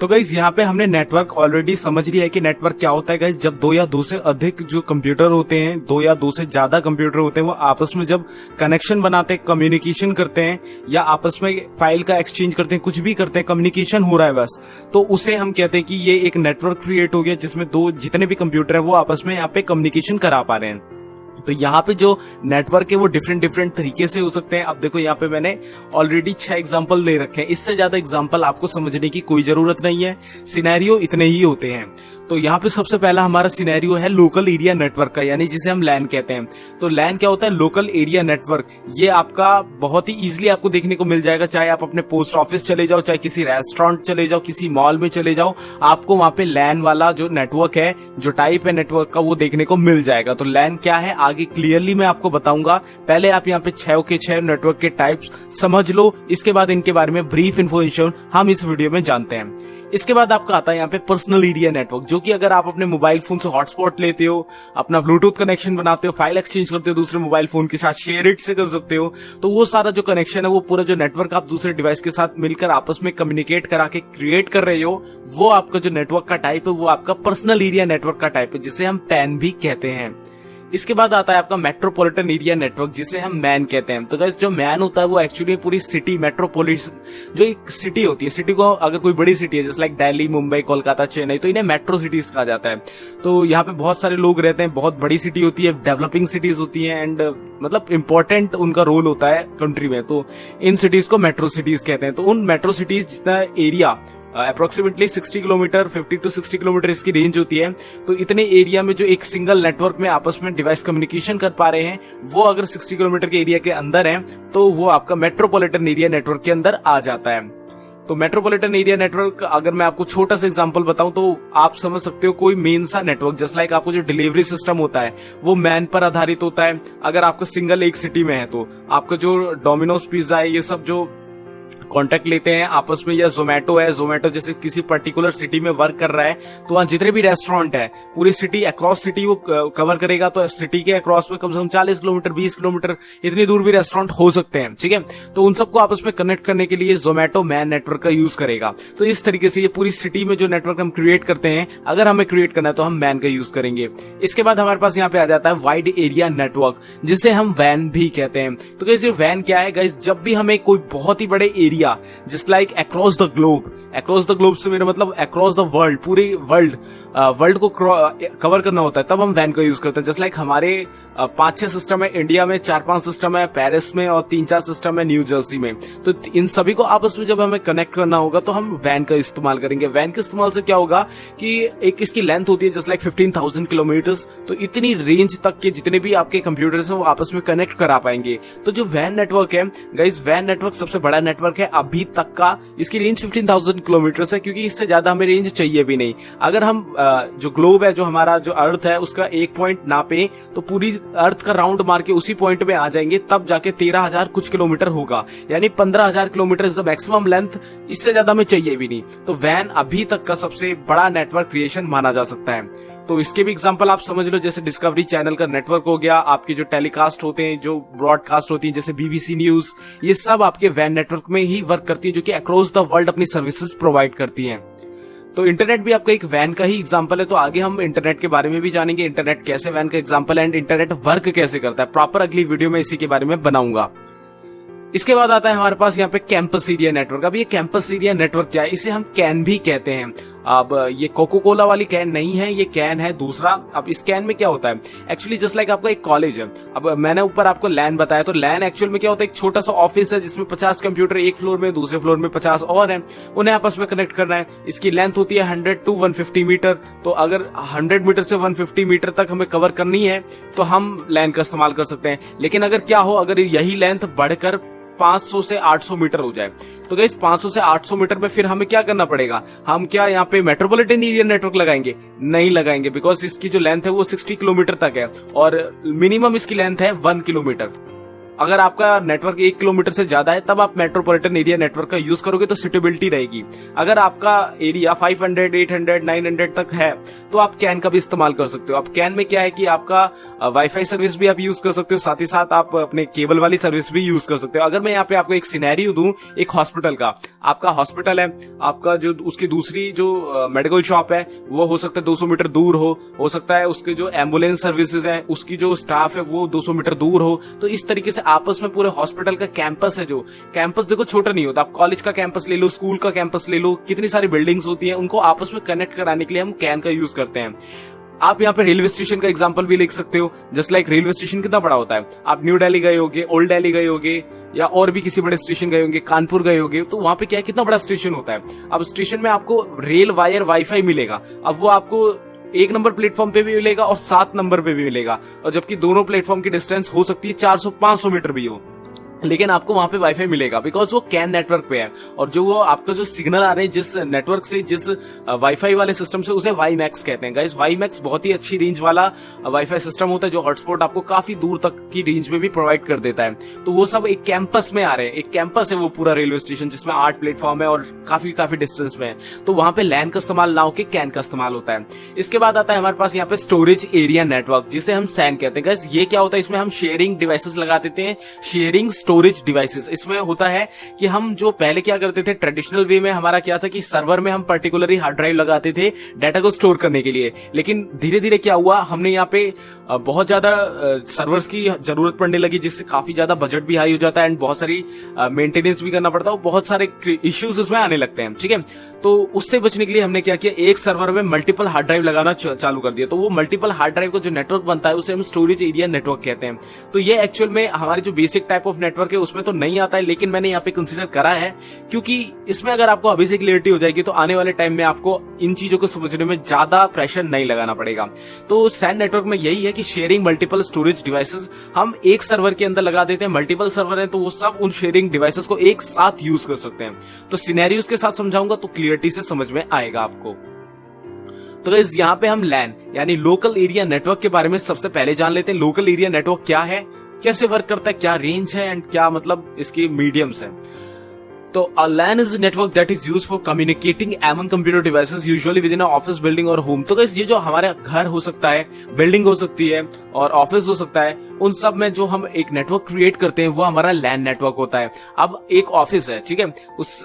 तो गाइज यहाँ पे हमने नेटवर्क ऑलरेडी समझ लिया है कि नेटवर्क क्या होता है गाइज। जब दो या दो से अधिक जो कंप्यूटर होते हैं, दो या दो से ज्यादा कंप्यूटर होते हैं, वो आपस में जब कनेक्शन बनाते हैं, कम्युनिकेशन करते हैं या आपस में फाइल का एक्सचेंज करते हैं, कुछ भी करते हैं, कम्युनिकेशन हो रहा है बस, तो उसे हम कहते हैं कि ये एक नेटवर्क क्रिएट हो गया जिसमें दो जितने भी कंप्यूटर है वो आपस में यहाँ पे कम्युनिकेशन करा पा रहे हैं। तो यहाँ पे जो नेटवर्क है वो डिफरेंट डिफरेंट तरीके से हो सकते हैं। अब देखो यहाँ पे मैंने ऑलरेडी 6 एग्जांपल दे रखे हैं, इससे ज्यादा एग्जांपल आपको समझने की कोई जरूरत नहीं है, सिनेरियो इतने ही होते हैं। तो यहाँ पे सबसे पहला हमारा सिनेरियो है लोकल एरिया नेटवर्क का, यानी जिसे हम लैन कहते हैं। तो लैन क्या होता है? Local area network. ये आपका बहुत ही इजीली आपको देखने को मिल जाएगा, चाहे आप अपने पोस्ट ऑफिस चले जाओ, चाहे किसी रेस्टोरेंट चले जाओ, किसी मॉल में चले जाओ, आपको वहां पे लैन वाला जो नेटवर्क है, जो टाइप है नेटवर्क का, वो देखने को मिल जाएगा। तो लैन क्या है आगे क्लियरली मैं आपको बताऊंगा। पहले आप यहाँ पे 6 के 6 नेटवर्क के टाइप्स समझ लो, इसके बाद इनके बारे में ब्रीफ इन्फॉर्मेशन हम इस वीडियो में जानते हैं। इसके बाद आपका आता है यहाँ पे पर्सनल एरिया नेटवर्क, जो कि अगर आप अपने मोबाइल फोन से हॉटस्पॉट लेते हो, अपना ब्लूटूथ कनेक्शन बनाते हो, फाइल एक्सचेंज करते हो दूसरे मोबाइल फोन के साथ, शेयर इट से कर सकते हो, तो वो सारा जो कनेक्शन है, वो पूरा जो नेटवर्क आप दूसरे डिवाइस के साथ मिलकर आपस में कम्युनिकेट करा के क्रिएट कर रहे हो, वो आपका जो नेटवर्क का टाइप है वो आपका पर्सनल एरिया नेटवर्क का टाइप है, जिसे हम पैन भी कहते हैं। इसके बाद आता है आपका मेट्रोपॉलिटन एरिया नेटवर्क, जिसे हम मैन कहते हैं। तो गाइस जो मैन होता है वो एक्चुअली पूरी सिटी, मेट्रोपोलिस जो एक सिटी होती है, सिटी को अगर कोई बड़ी सिटी है जैसे लाइक दिल्ली, मुंबई, कोलकाता, चेन्नई, तो इन्हें मेट्रो सिटीज कहा जाता है। तो यहाँ पे बहुत सारे लोग रहते हैं, बहुत बड़ी सिटी होती है, डेवलपिंग सिटीज होती है, एंड मतलब इंपॉर्टेंट उनका रोल होता है कंट्री में। तो इन सिटीज को मेट्रो सिटीज कहते हैं। तो उन मेट्रो सिटीज जितना area approximately 60 kilometre, 50 to 60 kilometre इसकी रेंज होती है, तो इतने एरिया में जो एक सिंगल नेटवर्क में आपस में डिवाइस कम्युनिकेशन कर पा रहे हैं, वो अगर 60 किलोमीटर के एरिया के अंदर है, तो वो आपका मेट्रोपॉलिटन एरिया नेटवर्क के अंदर आ जाता है। तो मेट्रोपॉलिटन एरिया नेटवर्क अगर मैं आपको छोटा सा एग्जांपल बताऊं तो आप समझ सकते हो कोई मेन सा नेटवर्क, जस्ट लाइक आपको जो डिलीवरी सिस्टम होता है वो मैन पर आधारित होता है। अगर आपका सिंगल एक सिटी में है तो आपका जो डोमिनोज पिज्जा है, ये सब जो कॉन्टेक्ट लेते हैं आपस में, या जोमेटो है, जोमेटो जैसे किसी पर्टिकुलर सिटी में वर्क कर रहा है, तो वहां जितने भी रेस्टोरेंट है पूरी सिटी अक्रॉस सिटी वो कवर करेगा। तो सिटी के अक्रॉस में कम से कम 40 किलोमीटर, 20 किलोमीटर इतनी दूर भी रेस्टोरेंट हो सकते हैं, ठीक है। तो उन सबको आपस में कनेक्ट करने के लिए जोमेटो मैन नेटवर्क का यूज करेगा। तो इस तरीके से ये पूरी सिटी में जो नेटवर्क हम क्रिएट करते हैं, अगर हमें क्रिएट करना है तो हम मैन का यूज करेंगे। इसके बाद हमारे पास यहाँ पे आ जाता है वाइड एरिया नेटवर्क, जिसे हम वैन भी कहते हैं। तो गाइस ये वैन क्या है गाइस? जब भी हमें कोई बहुत ही बड़े area, just like across the globe, across the globe से मेरा मतलब अक्रॉस द वर्ल्ड, पूरे वर्ल्ड को कवर करना होता है, तब हम वैन का यूज करते हैं। जस्ट लाइक हमारे 5-6 सिस्टम है इंडिया में, 4-5 सिस्टम है पेरिस में, और 3-4 सिस्टम है न्यू जर्सी में। तो इन सभी को आपस में जब हमें कनेक्ट करना होगा तो हम वैन का इस्तेमाल करेंगे। वैन के इस्तेमाल से क्या होगा कि एक इसकी लेंथ होती है जस्ट लाइक 15,000 किलोमीटर्स, तो इतनी रेंज तक के जितने भी आपके कंप्यूटर्स हैं वो आपस में कनेक्ट करा पाएंगे। तो जो वैन नेटवर्क है गाइस, वैन नेटवर्क सबसे बड़ा नेटवर्क है अभी तक का। इसकी रेंज 15,000 किलोमीटर है, क्योंकि इससे ज्यादा हमें रेंज चाहिए भी नहीं। अगर हम जो ग्लोब है, जो हमारा जो अर्थ है, उसका एक पॉइंट नापे तो पूरी अर्थ का राउंड मार के उसी पॉइंट में आ जाएंगे, तब जाके 13,000 कुछ किलोमीटर होगा, यानी 15,000 kilometre is the maximum length. इससे ज्यादा हमें चाहिए भी नहीं। तो वैन अभी तक का सबसे बड़ा नेटवर्क क्रिएशन माना जा सकता है। तो इसके भी एग्जांपल आप समझ लो, जैसे डिस्कवरी चैनल का नेटवर्क हो गया, आपके जो टेलीकास्ट होते हैं, जो ब्रॉडकास्ट होती है जैसे बीबीसी न्यूज, ये सब आपके वैन नेटवर्क में ही वर्क करती है, जो कि अक्रॉस द वर्ल्ड अपनी सर्विसेज प्रोवाइड करती हैं। तो इंटरनेट भी आपका एक वैन का ही एग्जांपल है। तो आगे हम इंटरनेट के बारे में भी जानेंगे, इंटरनेट कैसे वैन का एग्जांपल है, एंड इंटरनेट वर्क कैसे करता है। प्रॉपर अगली वीडियो में इसी के बारे में बनाऊंगा। इसके बाद आता है हमारे पास यहाँ पे कैंपस एरिया नेटवर्क। अब ये कैंपस एरिया नेटवर्क क्या है? इसे हम कैन भी कहते हैं। अब ये कोको कोला वाली कैन नहीं है, ये कैन है दूसरा। अब इस कैन में क्या होता है? एक्चुअली जस्ट लाइक आपका एक कॉलेज है। अब मैंने ऊपर आपको लैन बताया, तो लैन एक्चुअल में क्या होता है? एक छोटा सा ऑफिस है जिसमें 50 कंप्यूटर एक फ्लोर में, दूसरे फ्लोर में 50 और हैं, उन्हें आपस में कनेक्ट करना है। इसकी लेंथ होती है 100 to 150 मीटर। तो अगर 100 मीटर से 150 मीटर तक हमें कवर करनी है तो हम लैन का इस्तेमाल कर सकते हैं। लेकिन अगर क्या हो, अगर यही लेंथ बढ़कर 500 से 800 मीटर हो जाए, तो गाइस 500 से 800 मीटर में फिर हमें क्या करना पड़ेगा? हम क्या यहाँ पे मेट्रोपॉलिटन एरिया नेटवर्क लगाएंगे? नहीं लगाएंगे, बिकॉज इसकी जो लेंथ है वो 60 किलोमीटर तक है, और मिनिमम इसकी लेंथ है 1 किलोमीटर। अगर आपका नेटवर्क 1 किलोमीटर से ज्यादा है तब आप मेट्रोपॉलिटन एरिया नेटवर्क का यूज करोगे तो सुटेबिलिटी रहेगी। अगर आपका एरिया 500, 800, 900 तक है तो आप कैन का भी इस्तेमाल कर सकते हो। अब कैन में क्या है कि आपका वाईफाई सर्विस भी आप यूज कर सकते हो, साथ ही साथ आप अपने केबल वाली सर्विस भी यूज कर सकते हो। अगर मैं यहाँ पे आपको एक सिनेरियो दूं, एक हॉस्पिटल का, आपका हॉस्पिटल है, आपका जो उसकी दूसरी जो मेडिकल शॉप है वो हो सकता है 200 मीटर दूर हो सकता है उसके जो एम्बुलेंस सर्विसेज है उसकी जो स्टाफ है वो 200 मीटर दूर हो। तो इस तरीके से आपस में पूरे हॉस्पिटल का कैंपस है, जो कैंपस देखो छोटा नहीं होता, आप कॉलेज का कैंपस ले लो, स्कूल का कैंपस ले लो, कितनी सारी बिल्डिंग्स होती हैं, उनको आपस में कनेक्ट कराने के लिए हम कैन का यूज करते हैं। आप यहाँ पे रेलवे स्टेशन का एग्जांपल भी लिख सकते हो। जस्ट लाइक रेलवे स्टेशन कितना बड़ा होता है, आप न्यू दिल्ली गए होगे, ओल्ड दिल्ली गए होगे, या और भी किसी बड़े स्टेशन गए होंगे, कानपुर गए होंगे, तो वहां पे क्या है, कितना बड़ा स्टेशन होता है। अब स्टेशन में आपको रेल वायर वाईफाई मिलेगा, अब वो आपको 1 नंबर प्लेटफॉर्म पे भी मिलेगा और 7 नंबर पे भी मिलेगा, और जबकि दोनों प्लेटफॉर्म की डिस्टेंस हो सकती है 400-500 मीटर भी हो, लेकिन आपको वहां पे वाईफाई मिलेगा बिकॉज वो कैन नेटवर्क पे है। और जो वो आपका जो सिग्नल आ रहे हैं जिस नेटवर्क से, जिस वाईफाई वाले सिस्टम से, उसे वाई मैक्स कहते हैं गाइस। वाई मैक्स बहुत ही अच्छी रेंज वाला वाईफाई सिस्टम होता है जो हॉटस्पॉट आपको काफी दूर तक की रेंज में भी प्रोवाइड कर देता है। तो वो सब एक कैंपस में आ रहे हैं, एक कैंपस है वो पूरा रेलवे स्टेशन, जिसमें 8 प्लेटफॉर्म है और काफी डिस्टेंस में है। तो वहां पे लैन का इस्तेमाल ना होकर कैन का इस्तेमाल होता है। इसके बाद आता है हमारे पास यहाँ पे स्टोरेज एरिया नेटवर्क, जिसे हम सैन कहते हैं गाइस। ये क्या होता है, इसमें हम शेयरिंग डिवाइसेस लगा देते हैं, शेयरिंग स्टोरेज डिवाइसेस। इसमें होता है कि हम जो पहले क्या करते थे ट्रेडिशनल वे में, हमारा क्या था कि सर्वर में हम पर्टिकुलरली हार्ड ड्राइव लगाते थे डाटा को स्टोर करने के लिए, लेकिन धीरे धीरे क्या हुआ, हमने यहाँ पे बहुत ज्यादा सर्वर्स की जरूरत पड़ने लगी, जिससे काफी ज्यादा बजट भी हाई हो जाता है एंड बहुत सारी मेंटेनेंस भी करना पड़ता है, बहुत सारे इश्यूज उसमें आने लगते हैं। ठीक है, तो उससे बचने के लिए हमने क्या किया, एक सर्वर में मल्टीपल हार्ड ड्राइव लगाना चालू कर दिया। तो वो मल्टीपल हार्ड ड्राइव का जो नेटवर्क बनता है उसे हम स्टोरेज एरिया नेटवर्क कहते हैं। तो ये एक्चुअल में हमारे जो बेसिक टाइप ऑफ नेटवर्क है उसमें तो नहीं आता है, लेकिन मैंने यहाँ पे कंसिडर करा है क्योंकि इसमें अगर आपको अभी से क्लियरिटी हो जाएगी तो आने वाले टाइम में आपको इन चीजों को समझने में ज्यादा प्रेशर नहीं लगाना पड़ेगा। तो सैन नेटवर्क में यही है कि शेयरिंग मल्टीपल स्टोरेज डिवाइसेस, हम एक सर्वर के अंदर लगा देते हैं, मल्टीपल सर्वर है तो वो सब उन शेयरिंग डिवाइसेस को एक साथ यूज कर सकते हैं। तो सिनेरियोस के साथ समझाऊंगा तो क्लियरिटी से समझ में आएगा आपको। तो गाइस यहाँ पे हम लैन यानी लोकल एरिया नेटवर्क के बारे में सबसे पहले जान लेते हैं। लोकल एरिया नेटवर्क क्या है, कैसे वर्क करता है, क्या रेंज है एंड क्या मतलब इसके मीडियम्स है। तो a LAN is a network that is used for communicating among computer devices usually within an office building or home। तो गाइस ये जो हमारे घर हो सकता है, बिल्डिंग हो सकती है और ऑफिस हो सकता है, उन सब में जो हम एक नेटवर्क क्रिएट करते हैं वो हमारा LAN नेटवर्क होता है। अब एक ऑफिस है, ठीक है,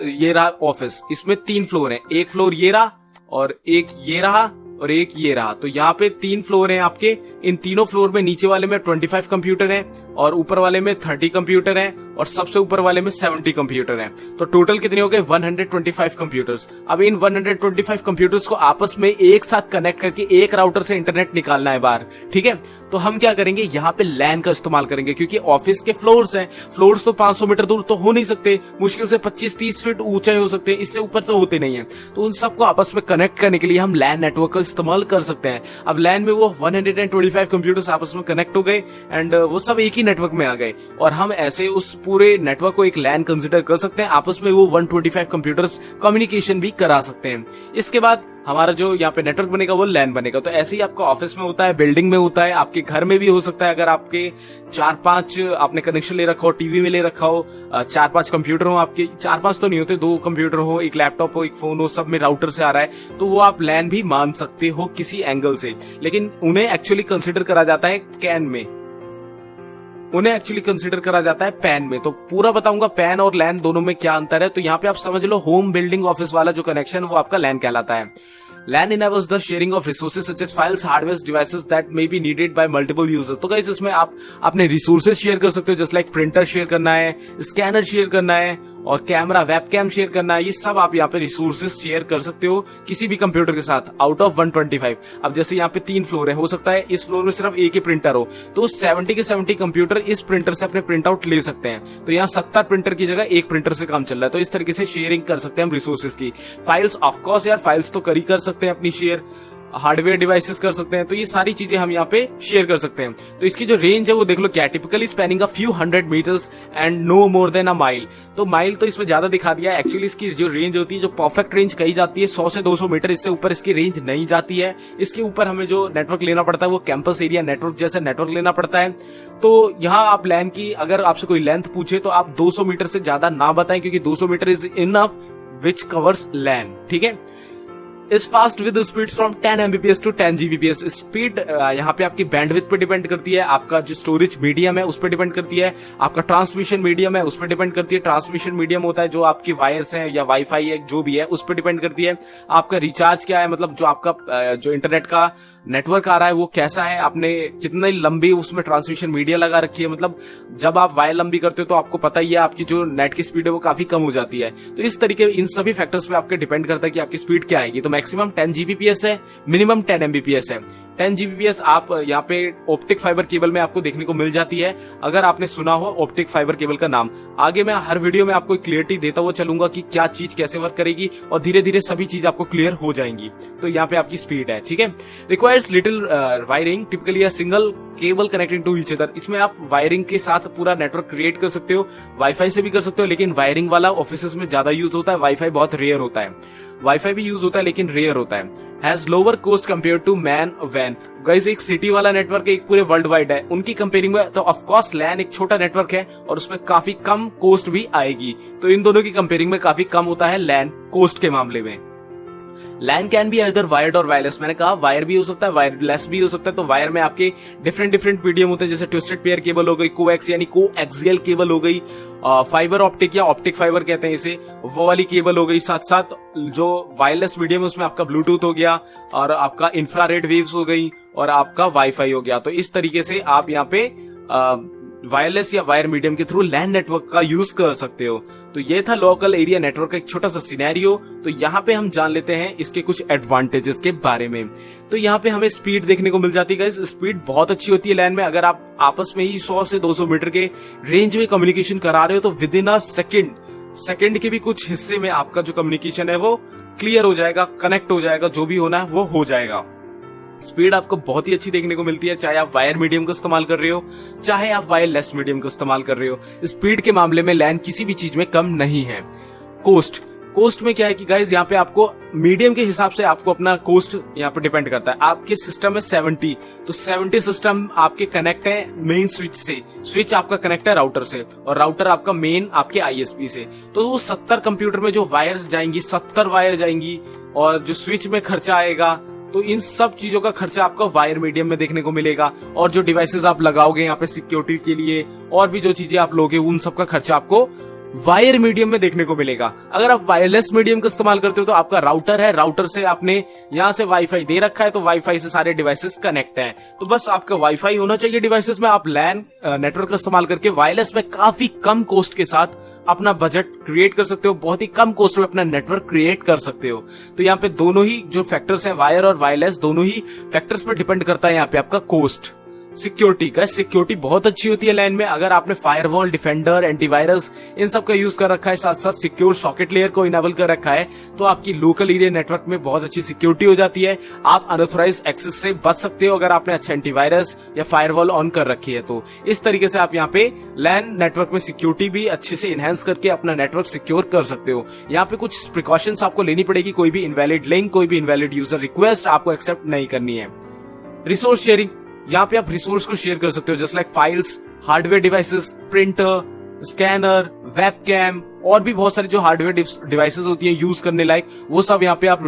ये रहा ऑफिस, इसमें 3 फ्लोर है, एक फ्लोर ये रहा और एक ये रहा और एक ये रहा। तो यहाँ पे 3 फ्लोर हैं आपके, इन तीनों फ्लोर में नीचे वाले में 25 कंप्यूटर हैं और ऊपर वाले में 30 कंप्यूटर हैं और सबसे ऊपर वाले में 70 कंप्यूटर हैं। तो टोटल कितने हो गए, 125 कंप्यूटर्स। अब इन 125 कंप्यूटर्स को आपस में एक साथ कनेक्ट करके एक राउटर से इंटरनेट निकालना है बाहर, ठीक है। तो हम क्या करेंगे, यहाँ पे लैन का इस्तेमाल करेंगे क्योंकि ऑफिस के फ्लोर्स हैं, फ्लोर्स तो 500 मीटर दूर तो हो नहीं सकते, मुश्किल से 25-30 फीट ऊंचे हो सकते हैं, इससे ऊपर तो होते नहीं है। तो उन सबको आपस में कनेक्ट करने के लिए हम लैन नेटवर्क का इस्तेमाल कर सकते हैं। अब लैन में वो 125 कंप्यूटर्स आपस में कनेक्ट हो गए एंड वो सब एक ही नेटवर्क में आ गए और हम ऐसे उस पूरे नेटवर्क को एक लैन कंसिडर कर सकते हैं। आपस में वो 125 कंप्यूटर्स कम्युनिकेशन भी करा सकते हैं। इसके बाद हमारा जो यहाँ पे नेटवर्क बनेगा वो लैन बनेगा। तो ऐसे ही आपका ऑफिस में होता है, बिल्डिंग में होता है, आपके घर में भी हो सकता है। अगर आपके 4-5 आपने कनेक्शन ले रखा हो, टीवी में ले रखा हो, 4-5 कंप्यूटर हो आपके, 4-5 तो नहीं होते, 2 कंप्यूटर हो, एक लैपटॉप हो, एक फोन हो, सब में राउटर से आ रहा है, तो वो आप लैन भी मान सकते हो किसी एंगल से। लेकिन उन्हें एक्चुअली कंसिडर करा जाता है कैन में, उन्हें एक्चुअली कंसिडर करा जाता है पैन में। तो पूरा बताऊंगा पैन और लैन दोनों में क्या अंतर है। तो यहाँ पे आप समझ लो होम बिल्डिंग ऑफिस वाला जो कनेक्शन वो आपका लैन कहलाता है। LAN enables the sharing of resources such as files, hardware, devices that may be needed by multiple users। तो गाइस इसमें आप अपने रिसोर्सेज शेयर कर सकते हो, जस्ट लाइक प्रिंटर शेयर करना है, स्कैनर शेयर करना है और कैमरा वेबकैम शेयर करना है, ये सब आप यहाँ पे रिसोर्सेज शेयर कर सकते हो किसी भी कंप्यूटर के साथ आउट ऑफ 125। अब जैसे यहाँ पे 3 फ्लोर है, हो सकता है इस फ्लोर में सिर्फ एक ही प्रिंटर हो, तो 70 के 70 कंप्यूटर इस प्रिंटर से अपने प्रिंट आउट ले सकते हैं। तो यहाँ 70 प्रिंटर की जगह एक प्रिंटर से काम चल रहा है। तो इस तरीके से शेयरिंग कर सकते हैं हम रिसोर्सेज की। फाइल्स ऑफकोर्स यार, फाइल्स तो कर सकते हैं अपनी शेयर, हार्डवेयर डिवाइसेस कर सकते हैं, तो ये सारी चीजें हम यहाँ पे शेयर कर सकते हैं। तो इसकी जो रेंज है वो देख लो क्या, typically spanning a few 100 metres and no more than a mile. तो माइल तो इसमें ज्यादा दिखा दिया है, एक्चुअली इसकी जो रेंज होती है, जो परफेक्ट रेंज कही जाती है 100 से 200 मीटर, इससे ऊपर इसकी रेंज नहीं जाती है। इसके ऊपर हमें जो नेटवर्क लेना पड़ता है वो कैंपस एरिया नेटवर्क जैसे नेटवर्क लेना पड़ता है। तो यहाँ आप लैन की अगर आपसे कोई लेंथ पूछे तो आप 200 मीटर से ज्यादा ना बताएं, क्योंकि 200 meter is enough which covers LAN, ठीक है। Is fast with speeds from 10 Mbps to 10 Gbps। Speed यहाँ पे आपकी बैंडविड्थ पे डिपेंड करती है, आपका जो स्टोरेज मीडियम है उस पर डिपेंड करती है, आपका ट्रांसमिशन मीडियम है उस पर डिपेंड करती है। ट्रांसमिशन मीडियम होता है जो आपकी वायर्स हैं या वाईफाई है जो भी है उस पर डिपेंड करती है। आपका रिचार्ज क्या है, मतलब जो आपका जो इंटरनेट का नेटवर्क आ रहा है वो कैसा है, आपने कितनी लंबी उसमें ट्रांसमिशन मीडिया लगा रखी है। मतलब जब आप वायर लंबी करते हो तो आपको पता ही है आपकी जो नेट की स्पीड है वो काफी कम हो जाती है। तो इस तरीके इन सभी फैक्टर्स पे आपके डिपेंड करता है कि आपकी स्पीड क्या आएगी। तो मैक्सिमम 10 Gbps है, मिनिमम 10 Mbps है। 10 Gbps आप यहाँ पे ऑप्टिक फाइबर केबल में आपको देखने को मिल जाती है, अगर आपने सुना हो ऑप्टिक फाइबर केबल का नाम। आगे मैं हर वीडियो में आपको क्लियरिटी देता हुआ चलूंगा कि क्या चीज कैसे वर्क करेगी और धीरे धीरे सभी चीज आपको क्लियर हो जाएंगी। तो यहाँ पे आपकी स्पीड है, ठीक है। Requires little wiring, typically single cable connecting to each other. इसमें आप वायरिंग के साथ पूरा नेटवर्क क्रिएट कर सकते हो, वाईफाई से भी कर सकते हो, लेकिन वायरिंग वाला ऑफिस में ज्यादा यूज होता है, वाईफाई बहुत रेयर होता है। वाईफाई भी यूज होता है लेकिन रेयर होता है। Has lower cost compare to MAN वैन। गाइस एक सिटी वाला नेटवर्क एक पूरे वर्ल्ड वाइड है, उनकी कंपेयरिंग में तो ऑफ कोर्स लैन एक छोटा नेटवर्क है और उसमें काफी कम कॉस्ट भी आएगी। तो इन दोनों की कंपेयरिंग में काफी कम होता है लैन कॉस्ट के मामले में। लैन कैन बी आइदर वायर्ड और वायरलेस। मैंने कहा वायर भी हो सकता है, वायरलेस भी हो सकता है। तो वायर में आपके डिफरेंट मीडियम होते हैं, जैसे ट्विस्टेड पेयर केबल हो गई, कोएक्स यानी कोएक्सियल केबल हो गई, फाइबर ऑप्टिक या ऑप्टिक फाइबर कहते हैं इसे, वो वाली केबल हो गई। साथ साथ जो वायरलेस मीडियम उसमें आपका ब्लूटूथ हो गया और आपका इंफ्रारेड वेव्स हो गई और आपका वाईफाई हो गया। तो इस तरीके से आप यहाँ पे वायरलेस या वायर मीडियम के थ्रू लैन नेटवर्क का यूज कर सकते हो। तो ये था लोकल एरिया नेटवर्क का एक छोटा सा सिनेरियो। तो यहाँ पे हम जान लेते हैं इसके कुछ एडवांटेजेस के बारे में। तो यहाँ पे हमें स्पीड देखने को मिल जाती है गाइस, स्पीड बहुत अच्छी होती है लैन में। अगर आप आपस में ही 100 से 200 मीटर के रेंज में कम्युनिकेशन करा रहे हो तो विद इन अ सेकेंड के भी कुछ हिस्से में आपका जो कम्युनिकेशन है वो क्लियर हो जाएगा, कनेक्ट हो जाएगा, जो भी होना है वो हो जाएगा। स्पीड आपको बहुत ही अच्छी देखने को मिलती है, चाहे आप वायर मीडियम का इस्तेमाल कर रहे हो चाहे आप वायरलेस मीडियम का इस्तेमाल कर रहे हो। स्पीड के मामले में लैन किसी भी चीज में कम नहीं है। कोस्ट में क्या है कि गाइज यहाँ पे आपको मीडियम के हिसाब से आपको अपना कोस्ट यहाँ पे डिपेंड करता है। आपके सिस्टम है 70, तो 70 सिस्टम आपके कनेक्ट है मेन स्विच से, स्विच आपका कनेक्ट है राउटर से और राउटर आपका मेन आपके आईएसपी से। तो वो 70 कंप्यूटर में जो वायर जाएंगी 70 वायर जाएंगी और जो स्विच में खर्चा आएगा तो इन सब चीजों का खर्चा आपको वायर मीडियम में देखने को मिलेगा। और जो डिवाइसेस आप लगाओगे यहाँ पे सिक्योरिटी के लिए और भी जो चीजें आप लोगे उन सब का खर्चा आपको वायर मीडियम में देखने को मिलेगा। अगर आप वायरलेस मीडियम का इस्तेमाल करते हो तो आपका राउटर है, राउटर से आपने यहाँ से वाईफाई दे रखा है तो वाईफाई से सारे डिवाइसेस कनेक्ट हैं। तो बस आपका वाईफाई होना चाहिए डिवाइसेस में। आप लैन नेटवर्क का इस्तेमाल करके वायरलेस में काफी कम कॉस्ट के साथ अपना बजट क्रिएट कर सकते हो, बहुत ही कम कॉस्ट में अपना नेटवर्क क्रिएट कर सकते हो। तो यहाँ पे दोनों ही जो फैक्टर्स हैं वायर और वायरलेस, दोनों ही फैक्टर्स पर डिपेंड करता है यहाँ पे आपका कॉस्ट। सिक्योरिटी का सिक्योरिटी बहुत अच्छी होती है लैन में। अगर आपने फायरवॉल, डिफेंडर, एंटीवायरस इन सब का यूज कर रखा है, साथ साथ सिक्योर सॉकेट लेयर को इनेबल कर रखा है, तो आपकी लोकल एरिया नेटवर्क में बहुत अच्छी सिक्योरिटी हो जाती है। आप अनऑथराइज्ड एक्सेस से बच सकते हो अगर आपने अच्छा एंटीवायरस या फायरवॉल ऑन कर रखी है। तो इस तरीके से आप यहाँ पे लैन नेटवर्क में सिक्योरिटी भी अच्छे से इनहेंस करके अपना नेटवर्क सिक्योर कर सकते हो। यहाँ पे कुछ प्रिकॉशंस आपको लेनी पड़ेगी, कोई भी इनवैलिड लिंक, कोई भी इनवैलिड यूजर रिक्वेस्ट आपको एक्सेप्ट नहीं करनी है। रिसोर्स शेयरिंग, यहाँ पे आप रिसोर्स को शेयर कर सकते हो, just like files, hardware devices, printer, scanner, webcam और भी बहुत सारी जो हार्डवेयर डिवाइसेस होती है यूज करने लायक, वो सब यहाँ पे आप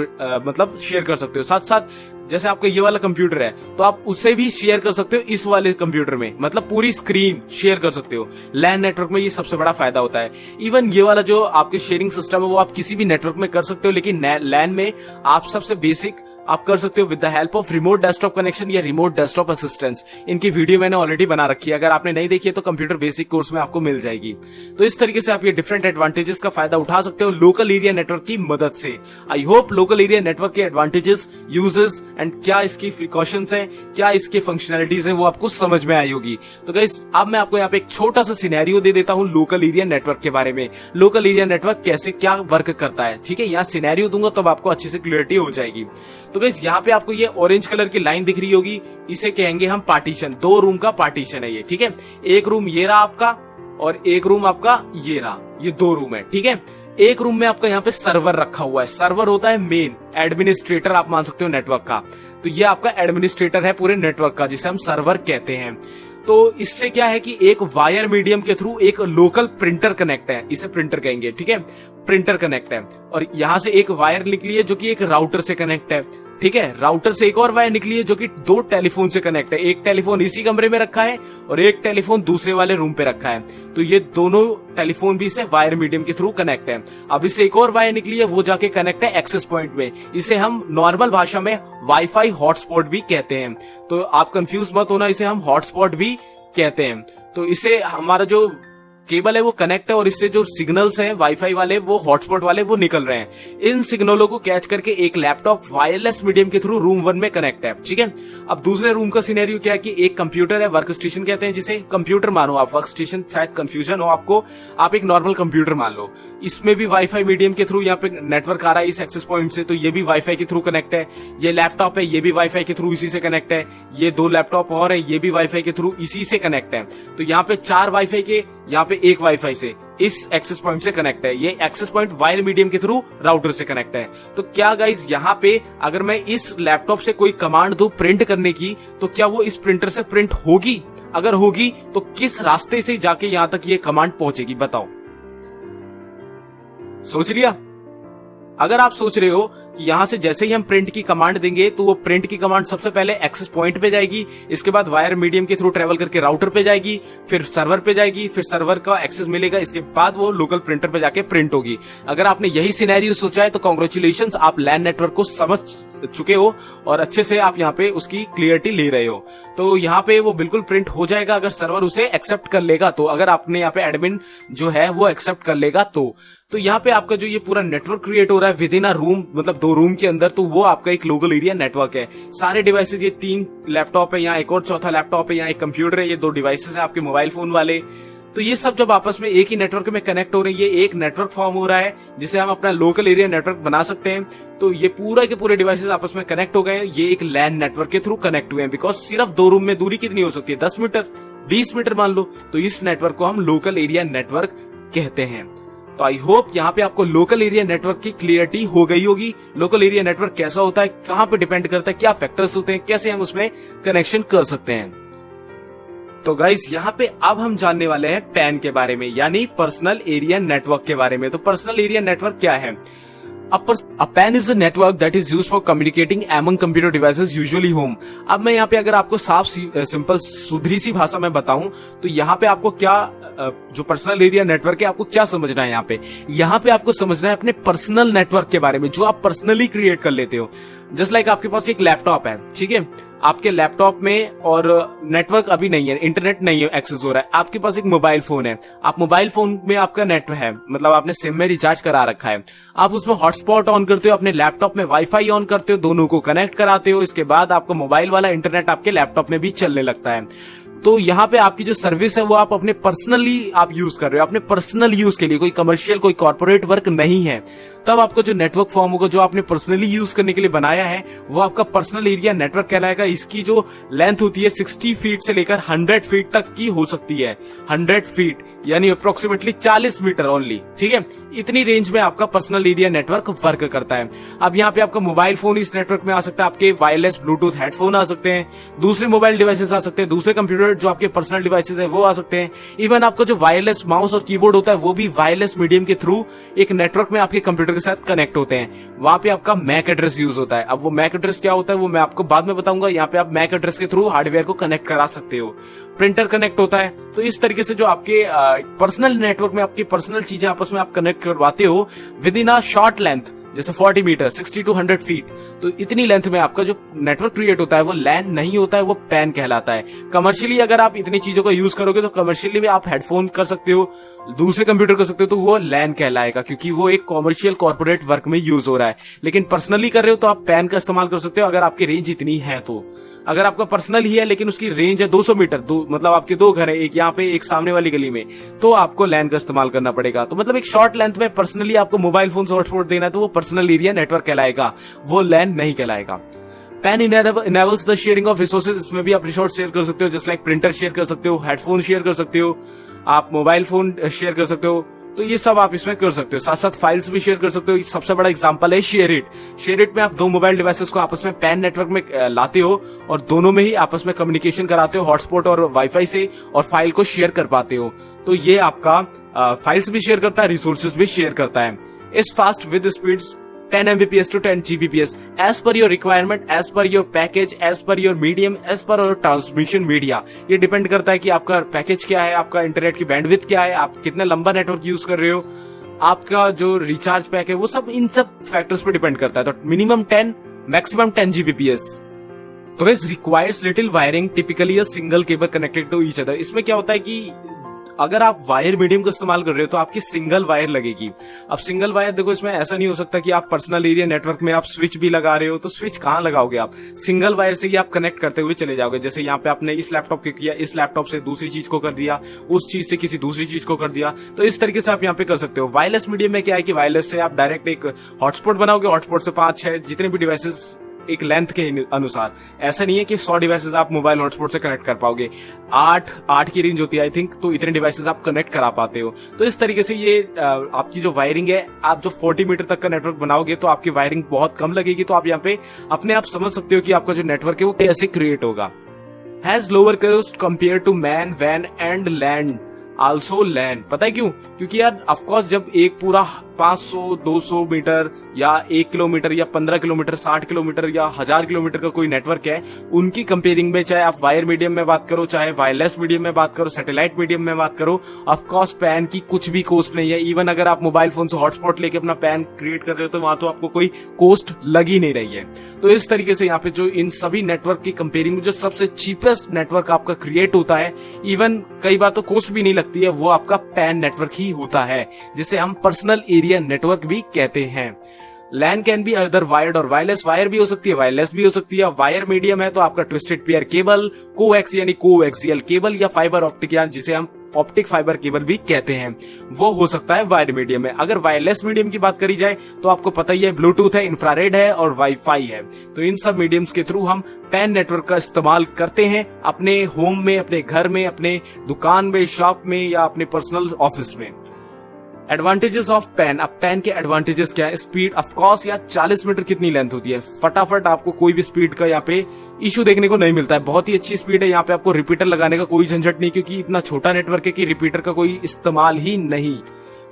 मतलब शेयर कर सकते हो। साथ साथ जैसे आपका ये वाला कंप्यूटर है तो आप उसे भी शेयर कर सकते हो इस वाले कंप्यूटर में, मतलब पूरी स्क्रीन शेयर कर सकते हो। लैन नेटवर्क में ये सबसे बड़ा फायदा होता है। इवन ये वाला जो आपके शेयरिंग सिस्टम है वो आप किसी भी नेटवर्क में कर सकते हो, लेकिन लैन में आप सबसे बेसिक आप कर सकते हो with the help of remote desktop connection या रिमोट डेस्कटॉप असिस्टेंस। इनकी वीडियो मैंने ऑलरेडी बना रखी है, अगर आपने नहीं देखी है तो कंप्यूटर बेसिक कोर्स में आपको मिल जाएगी। तो इस तरीके से आप ये डिफरेंट एडवांटेजेस का फायदा उठा सकते हो लोकल एरिया नेटवर्क की मदद से। I hope local area network के एडवांटेजेस, यूजेस एंड क्या इसकी प्रिकॉशंस हैं, क्या इसके फंक्शनैलिटीज हैं, वो आपको समझ में आई होगी। तो गाइस अब मैं आपको यहाँ पे एक छोटा सा सिनेरियो दे देता हूँ लोकल एरिया नेटवर्क के बारे में। लोकल एरिया नेटवर्क कैसे क्या वर्क करता है, ठीक है। यहाँ सिनेरियो दूंगा तब आपको अच्छे से क्लियरिटी हो जाएगी। तो गाइस यहाँ पे आपको ये ऑरेंज कलर की लाइन दिख रही होगी, इसे कहेंगे हम पार्टीशन। 2 रूम का पार्टीशन है ये, ठीक है। एक रूम ये रहा आपका और एक रूम आपका ये रहा, ये 2 रूम है, ठीक है। एक रूम में आपका यहाँ पे सर्वर रखा हुआ है। सर्वर होता है मेन एडमिनिस्ट्रेटर, आप मान सकते हो नेटवर्क का। तो ये आपका एडमिनिस्ट्रेटर है पूरे नेटवर्क का, जिसे हम सर्वर कहते हैं। तो इससे क्या है कि एक वायर मीडियम के थ्रू एक लोकल प्रिंटर कनेक्ट है, इसे प्रिंटर कहेंगे, ठीक है। प्रिंटर कनेक्ट है, और यहाँ से एक वायर निकली है जो कि एक राउटर से कनेक्ट है। ठीक है, राउटर से एक और वायर निकली है जो कि 2 टेलीफोन से कनेक्ट है। एक टेलीफोन इसी कमरे में रखा है और एक टेलीफोन दूसरे वाले रूम पे रखा है। तो ये दोनों टेलीफोन भी इसे वायर मीडियम के थ्रू कनेक्ट है। अब इससे एक और वायर निकली है, वो जाके कनेक्ट है एक्सेस पॉइंट में। इसे हम नॉर्मल भाषा में वाईफाई हॉटस्पॉट भी कहते हैं। तो आप कंफ्यूज मत होना, इसे हम हॉटस्पॉट भी कहते हैं। तो इसे हमारा जो केबल है वो कनेक्ट है और इससे जो सिग्नल्स हैं वाईफाई वाले, वो हॉटस्पॉट वाले, वो निकल रहे हैं। इन सिग्नलों को कैच करके एक लैपटॉप वायरलेस मीडियम के थ्रू रूम 1 में कनेक्ट है। ठीक है, अब दूसरे रूम का सिनेरियो क्या है कि एक कंप्यूटर है, वर्क स्टेशन कहते हैं जिसे, कंप्यूटर मानो आप, वर्क स्टेशन शायद कंफ्यूजन हो आपको, आप एक नॉर्मल कंप्यूटर मान लो। इसमें भी वाईफाई मीडियम के थ्रू यहाँ पे नेटवर्क आ रहा है इस एक्सेस पॉइंट से, तो ये भी वाईफाई के थ्रू कनेक्ट है। ये लैपटॉप है, ये भी वाईफाई के थ्रू इसी से कनेक्ट है। ये 2 लैपटॉप और है, ये भी वाईफाई के थ्रू इसी से कनेक्ट है। तो यहाँ पे 4 वाईफाई के, यहाँ पे 1 वाईफाई से इस एक्सेस पॉइंट से कनेक्ट है। ये एक्सेस पॉइंट वायर मीडियम के थ्रू राउटर से कनेक्ट है। तो क्या गाइस, यहाँ पे अगर मैं इस लैपटॉप से कोई कमांड दूं प्रिंट करने की, तो क्या वो इस प्रिंटर से प्रिंट होगी? अगर होगी तो किस रास्ते से जाके यहां तक ये कमांड पहुंचेगी, बताओ। सोच लिया? अगर आप सोच रहे हो कि यहां से जैसे ही हम प्रिंट की कमांड देंगे तो वो प्रिंट की कमांड सबसे पहले एक्सेस पॉइंट पे जाएगी, इसके बाद वायर मीडियम के थ्रू ट्रेवल करके राउटर पे जाएगी, फिर सर्वर पे जाएगी, फिर सर्वर का एक्सेस मिलेगा, इसके बाद वो लोकल प्रिंटर पे जाके प्रिंट होगी। अगर आपने यही सिनेरियो सोचा है तो कांग्रेचुलेशंस, आप लैन नेटवर्क को समझ चुके हो और अच्छे से आप यहाँ पे उसकी क्लियरिटी ले रहे हो। तो यहाँ पे वो बिल्कुल प्रिंट हो जाएगा अगर सर्वर उसे एक्सेप्ट कर लेगा। तो अगर आपने यहाँ पे एडमिन जो है वो एक्सेप्ट कर लेगा तो यहाँ पे आपका जो ये पूरा नेटवर्क क्रिएट हो रहा है विद इन अ रूम, मतलब 2 रूम के अंदर, तो वो आपका एक लोकल एरिया नेटवर्क है। सारे डिवाइसेस, ये 3 लैपटॉप है, यहाँ एक और चौथा लैपटॉप है, यहाँ एक कंप्यूटर है, ये 2 डिवाइसेस है आपके मोबाइल फोन वाले। तो ये सब जब आपस में एक ही नेटवर्क में कनेक्ट हो रहे हैं, ये एक नेटवर्क फॉर्म हो रहा है जिसे हम अपना लोकल एरिया नेटवर्क बना सकते हैं। तो ये पूरा के पूरे डिवाइसेस आपस में कनेक्ट हो गए हैं, ये एक लैन नेटवर्क के थ्रू कनेक्ट हुए हैं। बिकॉज सिर्फ 2 रूम में दूरी कितनी हो सकती है? 10 मीटर, 20 मीटर मान लो। तो इस नेटवर्क को हम लोकल एरिया नेटवर्क कहते हैं। तो आई होप यहाँ पे आपको लोकल एरिया नेटवर्क की क्लियरिटी हो गई होगी। लोकल एरिया नेटवर्क कैसा होता है, कहाँ पे डिपेंड करता है, क्या फैक्टर्स होते हैं, कैसे हम उसमें कनेक्शन कर सकते हैं। तो गाइस, यहाँ पे अब हम जानने वाले हैं पैन के बारे में, यानी पर्सनल एरिया नेटवर्क के बारे में। तो पर्सनल एरिया नेटवर्क क्या है? A PAN is a network that is used for communicating among computer devices, usually home. अब मैं यहाँ पे अगर आपको साफ सिंपल सुधरी सी भाषा में बताऊं तो यहाँ पे आपको क्या जो पर्सनल एरिया नेटवर्क है आपको क्या समझना है? यहाँ पे आपको समझना है अपने पर्सनल नेटवर्क के बारे में जो आप पर्सनली क्रिएट कर लेते हो। जस्ट लाइक आपके पास एक लैपटॉप है, ठीक है, आपके लैपटॉप में और नेटवर्क अभी नहीं है, इंटरनेट नहीं है, एक्सेस हो रहा है। आपके पास एक मोबाइल फोन है, आप मोबाइल फोन में आपका नेट है, मतलब आपने सिम में रिचार्ज करा रखा है, आप उसमें हॉटस्पॉट ऑन करते हो, अपने लैपटॉप में वाईफाई ऑन करते हो, दोनों को कनेक्ट कराते हो, इसके बाद आपका मोबाइल वाला इंटरनेट आपके लैपटॉप में भी चलने लगता है। तो यहाँ पे आपकी जो सर्विस है वो आप अपने पर्सनली आप यूज कर रहे हो, अपने पर्सनल यूज के लिए, कोई कमर्शियल कोई कॉर्पोरेट वर्क नहीं है। तब आपका जो नेटवर्क फॉर्म होगा जो आपने पर्सनली यूज करने के लिए बनाया है वो आपका पर्सनल एरिया नेटवर्क कहलाएगा। इसकी जो लेंथ होती है 60 फीट से लेकर 100 फीट तक की हो सकती है। 100 फीट यानी अप्रोक्सीमेटली 40 मीटर ओनली, ठीक है, इतनी रेंज में आपका पर्सनल एरिया नेटवर्क वर्क करता है। अब यहाँ पे आपका मोबाइल फोन इस नेटवर्क में आ सकता है, आपके वायरलेस ब्लूटूथ हेडफोन आ सकते हैं, दूसरे मोबाइल डिवाइसेस आ सकते हैं, दूसरे कंप्यूटर जो आपके पर्सनल डिवाइसेस है वो आ सकते हैं। इवन आपका जो वायरलेस माउस और कीबोर्ड होता है वो भी वायरलेस मीडियम के थ्रू एक नेटवर्क में आपके कंप्यूटर के साथ कनेक्ट होते हैं। वहां पे आपका मैक एड्रेस यूज होता है। अब वो मैक एड्रेस क्या होता है वो मैं आपको बाद में बताऊंगा। यहाँ पे आप मैक एड्रेस के थ्रू हार्डवेयर को कनेक्ट करा सकते हो, प्रिंटर कनेक्ट होता है। तो इस तरीके से जो आपके पर्सनल नेटवर्क में आपकी पर्सनल चीजें आपस में आप कनेक्ट करवाते हो with in a short length, जैसे 40 मीटर 60 to 100 फीट, तो इतनी लेंथ में आपका जो नेटवर्क क्रिएट होता है वो लैन नहीं होता है, वो पैन कहलाता है। कमर्शियली अगर आप इतनी चीजों का यूज करोगे तो कमर्शियली में आप हेडफोन कर सकते हो, दूसरे कंप्यूटर कर सकते हो, तो वो लैन कहलाएगा क्योंकि वो एक कॉमर्शियल कॉर्पोरेट वर्क में यूज हो रहा है। लेकिन पर्सनली कर रहे हो तो आप पैन का इस्तेमाल कर सकते हो अगर आपकी रेंज इतनी है तो। अगर आपका पर्सनल ही है लेकिन उसकी रेंज है 200 मीटर, मतलब आपके 2 घर है, एक यहाँ पे एक सामने वाली गली में, तो आपको लैन का इस्तेमाल करना पड़ेगा। तो मतलब एक शॉर्ट लेंथ में पर्सनली आपको मोबाइल फोन से हॉटस्पॉट देना है तो वो पर्सनल एरिया नेटवर्क कहलाएगा, वो लैन नहीं कहलाएगा। Pan enables the sharing of resources, इसमें भी आप रिसोर्स शेयर कर सकते हो, जस्ट लाइक प्रिंटर शेयर कर सकते हो, हेडफोन शेयर कर सकते हो, आप मोबाइल फोन शेयर कर सकते हो, तो ये सब आप इसमें कर सकते हो। साथ साथ फाइल्स भी शेयर कर सकते हो। सबसे बड़ा एग्जांपल है शेयरिट। शेयरिट में आप 2 मोबाइल डिवाइसेस को आपस में पैन नेटवर्क में लाते हो और दोनों में ही आपस में कम्युनिकेशन कराते हो हॉटस्पॉट और वाईफाई से, और फाइल को शेयर कर पाते हो। तो ये आपका फाइल्स भी शेयर करता है, रिसोर्सेज भी शेयर करता है। is fast with speeds 10 Mbps to 10 Gbps as per your requirement, as per your package, as per your medium, as per your transmission media। ये डिपेंड करता है कि आपका पैकेज क्या है, आपका इंटरनेट की बैंडविड्थ क्या है, आप कितना लंबा नेटवर्क यूज कर रहे हो, आपका जो रिचार्ज पैक है, वो सब इन सब फैक्टर्स पे डिपेंड करता है। तो मिनिमम 10, मैक्सिमम 10 Gbps। तो guys requires little wiring, typically a single cable connected to each other. इसमें क्या होता है कि अगर आप वायर मीडियम का इस्तेमाल कर रहे हो तो आपकी सिंगल वायर लगेगी। अब सिंगल वायर देखो, इसमें ऐसा नहीं हो सकता कि आप पर्सनल एरिया नेटवर्क में आप स्विच भी लगा रहे हो, तो स्विच कहाँ लगाओगे आप? सिंगल वायर से ही आप कनेक्ट करते हुए चले जाओगे। जैसे यहाँ पे आपने इस लैपटॉप को किया, इस लैपटॉप से दूसरी चीज को कर दिया, उस चीज से किसी दूसरी चीज को कर दिया, तो इस तरीके से आप यहाँ पे कर सकते हो। वायरलेस मीडियम में क्या है कि वायरलेस से आप डायरेक्ट एक हॉटस्पॉट बनाओगे, हॉटस्पॉट से 5-6 जितने भी डिवाइसेस एक लेंथ के अनुसार। ऐसा नहीं है कि 100 डिवाइसेस आप मोबाइल हॉटस्पॉट से कनेक्ट कर पाओगे। 8 की रेंज होती है आई थिंक, तो इतने डिवाइसेस आप कनेक्ट करा पाते हो। तो इस तरीके से ये आपकी जो वायरिंग है, आप जो 40 मीटर तक का नेटवर्क बनाओगे तो आपकी वायरिंग बहुत कम लगेगी। तो आप यहाँ पे अपने आप समझ सकते हो कि आपका जो नेटवर्क है वो कैसे क्रिएट होगा। Has lower cost compare to MAN, वैन एंड लैंड, आल्सो लैंड। पता है क्यों? क्योंकि यार ऑफकोर्स जब एक पूरा 500, 200 मीटर या 1 किलोमीटर या 15 किलोमीटर, 60 किलोमीटर या 1000 किलोमीटर का कोई नेटवर्क है, उनकी कंपेयरिंग में चाहे आप वायर मीडियम में बात करो, चाहे वायरलेस मीडियम में बात करो, सैटेलाइट मीडियम में बात करो, ऑफकोर्स पैन की कुछ भी कोस्ट नहीं है। इवन अगर आप मोबाइल फोन से हॉटस्पॉट लेके अपना पैन क्रिएट कर रहे हो तो वहां तो आपको कोई कोस्ट लग ही नहीं रही है। तो इस तरीके से यहाँ पे जो इन सभी नेटवर्क की कंपेयरिंग में जो सबसे चीपेस्ट नेटवर्क आपका क्रिएट होता है, इवन कई बार तो कोस्ट भी नहीं लगती है, वो आपका पैन नेटवर्क ही होता है, जिसे हम पर्सनल एरिया नेटवर्क भी कहते हैं। लैन कैन बी अदर वायर्ड और वायरलेस, वायर भी हो सकती है, वायरलेस भी हो सकती है। वायर मीडियम है तो आपका ट्विस्टेड पेयर केबल, कोएक्स यानी कोएक्सियल केबल या फाइबर ऑप्टिक, या जिसे हम ऑप्टिक फाइबर केबल भी कहते हैं, वो हो सकता है वायर मीडियम में। अगर वायरलेस मीडियम की बात करी जाए तो आपको पता ही है, ब्लूटूथ है, इंफ्रारेड है और वाईफाई है। तो इन सब मीडियम्स के थ्रू हम पैन नेटवर्क का इस्तेमाल करते हैं अपने होम में, अपने घर में, अपने दुकान में, शॉप में या अपने पर्सनल ऑफिस में। Advantages of pan. अब पैन के एडवांटेजेस क्या है? स्पीड, ऑफकोर्स यार 40 मीटर कितनी लेंथ होती है, फटाफट आपको कोई भी स्पीड का यहाँ पे इशू देखने को नहीं मिलता है। बहुत ही अच्छी स्पीड है, यहाँ पे आपको रिपीटर लगाने का कोई झंझट नहीं, क्योंकि इतना छोटा नेटवर्क है कि रिपीटर का कोई इस्तेमाल ही नहीं।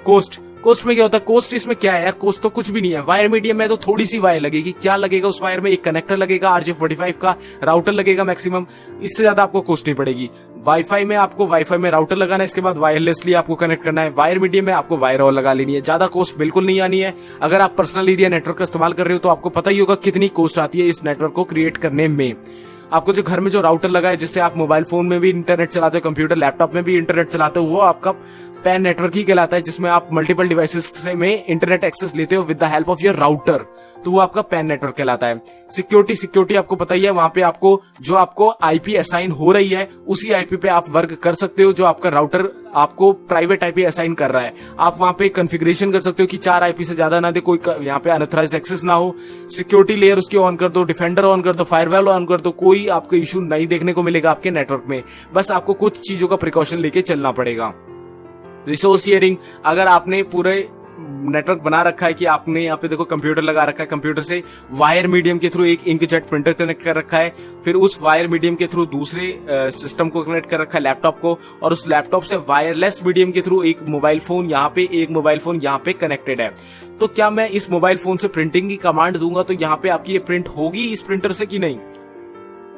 कोस्ट में क्या होता है? कोस्ट इसमें क्या है यार? कोस्ट तो कुछ भी नहीं है। वायर मीडियम में तो थोड़ी सी वायर लगेगी। क्या लगेगा उस वायर में? एक कनेक्टर लगेगा RJ45 का, राउटर लगेगा मैक्सिमम, इससे ज्यादा आपको कोस्ट नहीं पड़ेगी। वाईफाई में आपको वाईफाई में राउटर लगाना है, इसके बाद वायरलेसली आपको कनेक्ट करना है। वायर मीडियम में आपको वायर और लगा लेनी है, ज्यादा कोस्ट बिल्कुल नहीं आनी है। अगर आप पर्सनल एरिया नेटवर्क का इस्तेमाल कर रहे हो तो आपको पता ही होगा कितनी कोस्ट आती है इस नेटवर्क को क्रिएट करने में। आपको जो घर में जो राउटर लगा है, जिससे आप मोबाइल फोन में भी इंटरनेट चलाते हो, कंप्यूटर लैपटॉप में भी इंटरनेट चलाते हो, वो आपका पैन नेटवर्क ही कहलाता है, जिसमें आप मल्टीपल डिवाइसेस में इंटरनेट एक्सेस लेते हो with the help of your router, तो वो आपका पैन नेटवर्क कहलाता है। सिक्योरिटी आपको पता ही है, वहां पे आपको जो आपको आईपी असाइन हो रही है उसी आईपी पे आप वर्क कर सकते हो, जो आपका राउटर आपको प्राइवेट आईपी असाइन कर रहा है। आप वहां पे कॉन्फ़िगरेशन कर सकते हो कि 4 आईपी से ज्यादा ना दे, कोई यहाँ पे अनऑथराइज्ड एक्सेस ना हो। सिक्योरिटी लेयर उसकी ऑन कर दो, डिफेंडर ऑन कर दो, फायरवॉल ऑन कर दो, कोई आपको इशू नहीं देखने को मिलेगा आपके नेटवर्क में। बस आपको कुछ चीजों का प्रिकॉशन लेके चलना पड़ेगा। रिसोर्स शेयरिंग, अगर आपने पूरे नेटवर्क बना रखा है कि आपने यहाँ पे देखो कंप्यूटर लगा रखा है, कंप्यूटर से वायर मीडियम के थ्रू एक इंकजेट प्रिंटर कनेक्ट कर रखा है, फिर उस वायर मीडियम के थ्रू दूसरे सिस्टम को कनेक्ट कर रखा है, लैपटॉप को, और उस लैपटॉप से वायरलेस मीडियम के थ्रू एक मोबाइल फोन यहाँ पे, एक मोबाइल फोन यहाँ पे कनेक्टेड है। तो क्या मैं इस मोबाइल फोन से प्रिंटिंग की कमांड दूंगा तो यहाँ पे आपकी ये प्रिंट होगी इस प्रिंटर से कि नहीं?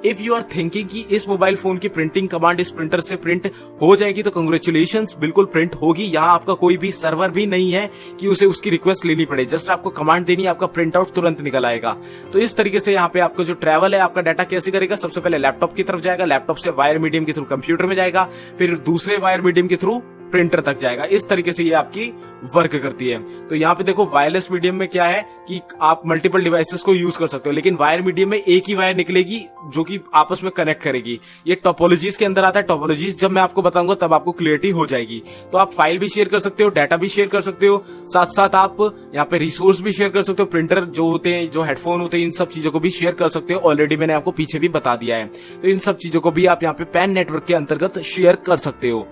इफ यू आर थिंकिंग कि इस मोबाइल फोन की प्रिंटिंग कमांड इस प्रिंटर से प्रिंट हो जाएगी, तो कांग्रेचुलेशंस, बिल्कुल प्रिंट होगी। यहाँ आपका कोई भी सर्वर भी नहीं है कि उसे उसकी रिक्वेस्ट लेनी पड़े, जस्ट आपको कमांड देनी है, आपका प्रिंट आउट तुरंत निकल आएगा। तो इस तरीके से यहाँ पे आपका जो ट्रैवल है, आपका डाटा कैसे करेगा? सबसे पहले लैपटॉप की तरफ जाएगा, लैपटॉप से वायर मीडियम के थ्रू कंप्यूटर में जाएगा, फिर दूसरे वायर मीडियम के थ्रू प्रिंटर तक जाएगा। इस तरीके से ये आपकी वर्क करती है। तो यहाँ पे देखो वायरलेस मीडियम में क्या है कि आप मल्टीपल डिवाइसेस को यूज कर सकते हो, लेकिन वायर मीडियम में एक ही वायर निकलेगी जो कि आपस में कनेक्ट करेगी। ये टोपोलॉजीज के अंदर आता है। टोपोलॉजीज जब मैं आपको बताऊंगा तब आपको क्लियरिटी हो जाएगी। तो आप फाइल भी शेयर कर सकते हो, डाटा भी शेयर कर सकते हो, साथ साथ आप यहाँ पे रिसोर्स भी शेयर कर सकते हो, प्रिंटर जो होते हैं, जो हेडफोन होते हैं, इन सब चीजों को भी शेयर कर सकते हो। ऑलरेडी मैंने आपको पीछे भी बता दिया है। तो इन सब चीजों को भी आप यहाँ पे पैन नेटवर्क के अंतर्गत शेयर कर सकते हो।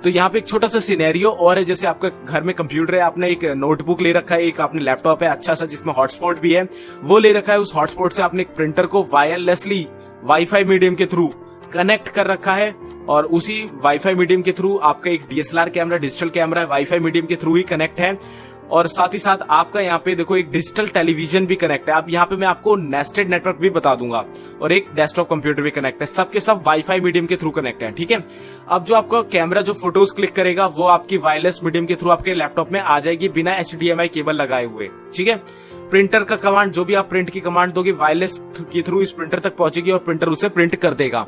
तो यहाँ पे एक छोटा सा सिनेरियो और है, जैसे आपका घर में कंप्यूटर है, आपने एक नोटबुक ले रखा है, एक आपने लैपटॉप है अच्छा सा जिसमें हॉटस्पॉट भी है, वो ले रखा है। उस हॉटस्पॉट से आपने एक प्रिंटर को वायरलेसली वाईफाई मीडियम के थ्रू कनेक्ट कर रखा है, और उसी वाईफाई मीडियम के थ्रू आपका एक DSLR कैमरा, डिजिटल कैमरा है, वाईफाई मीडियम के थ्रू ही कनेक्ट है। और साथ ही साथ आपका यहाँ पे देखो एक डिजिटल टेलीविजन भी कनेक्ट है। अब यहाँ पे मैं आपको नेस्टेड नेटवर्क भी बता दूंगा और एक डेस्कटॉप कंप्यूटर भी कनेक्ट है, सबके सब वाईफाई मीडियम के थ्रू कनेक्ट है, ठीक है। अब जो आपका कैमरा जो फोटोज क्लिक करेगा वो आपकी वायरलेस मीडियम के थ्रू आपके लैपटॉप में आ जाएगी बिना HDMI केबल लगाए हुए, ठीक है। प्रिंटर का कमांड, जो भी आप प्रिंट की कमांड दोगे वायरलेस के थ्रू इस प्रिंटर तक पहुंचेगी और प्रिंटर उसे प्रिंट कर देगा।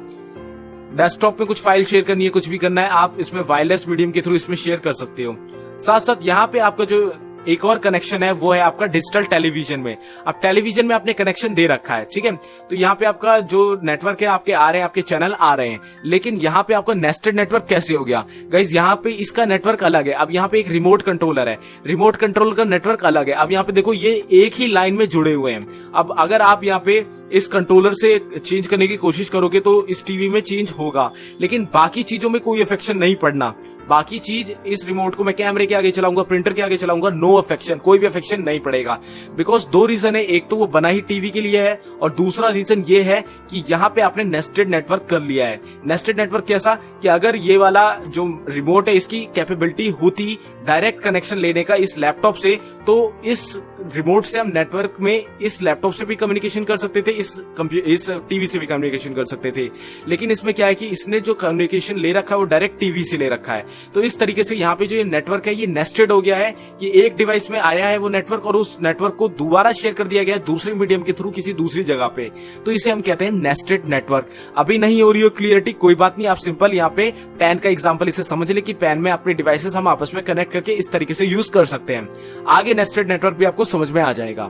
डेस्कटॉप में कुछ फाइल शेयर करनी है, कुछ भी करना है, आप इसमें वायरलेस मीडियम के थ्रू इसमें शेयर कर सकते हो। साथ साथ यहाँ पे आपका जो एक और कनेक्शन है वो है आपका डिजिटल टेलीविजन में। अब टेलीविजन में आपने कनेक्शन दे रखा है, ठीक है, तो यहाँ पे आपका जो नेटवर्क है आपके आ रहे हैं, आपके चैनल आ रहे हैं, लेकिन यहाँ पे आपका नेस्टेड नेटवर्क कैसे हो गया गाइज? यहाँ पे इसका नेटवर्क अलग है। अब यहाँ पे एक रिमोट कंट्रोलर है, रिमोट कंट्रोल का नेटवर्क अलग है। अब यहाँ पे देखो ये एक ही लाइन में जुड़े हुए हैं। अब अगर आप यहाँ पे इस कंट्रोलर से चेंज करने की कोशिश करोगे तो इस टीवी में चेंज होगा, लेकिन बाकी चीजों में कोई अफेक्शन नहीं पड़ना। बाकी चीज इस रिमोट को मैं कैमरे के आगे चलाऊंगा, प्रिंटर के आगे चलाऊंगा, नो अफेक्शन, कोई भी अफेक्शन नहीं पड़ेगा। बिकॉज दो रीजन है, एक तो वो बना ही टीवी के लिए है और दूसरा रीजन ये है कि यहाँ पे आपने नेस्टेड नेटवर्क कर लिया है। नेस्टेड नेटवर्क कैसा कि अगर ये वाला जो रिमोट है इसकी कैपेबिलिटी होती डायरेक्ट कनेक्शन लेने का इस लैपटॉप से, तो इस रिमोट से हम नेटवर्क में इस लैपटॉप से भी कम्युनिकेशन कर सकते थे, इस टीवी से भी कम्युनिकेशन कर सकते थे। लेकिन इसमें क्या है कि इसने जो कम्युनिकेशन ले रखा है वो डायरेक्ट टीवी से ले रखा है। तो इस तरीके से यहाँ पे जो ये नेटवर्क है ये नेस्टेड हो गया है कि एक डिवाइस में आया है वो नेटवर्क और उस नेटवर्क को दोबारा शेयर कर दिया गया है दूसरे मीडियम के थ्रू किसी दूसरी जगह पे। तो इसे हम कहते हैं नेस्टेड नेटवर्क। अभी नहीं हो रही हो क्लियरिटी, कोई बात नहीं, आप सिंपल यहाँ पे पैन का एग्जाम्पल इसे समझ ले कि पैन में अपने डिवाइसेस हम आपस में कनेक्ट करके इस तरीके से यूज कर सकते हैं। आगे नेस्टेड नेटवर्क भी आपको समझ में आ जाएगा।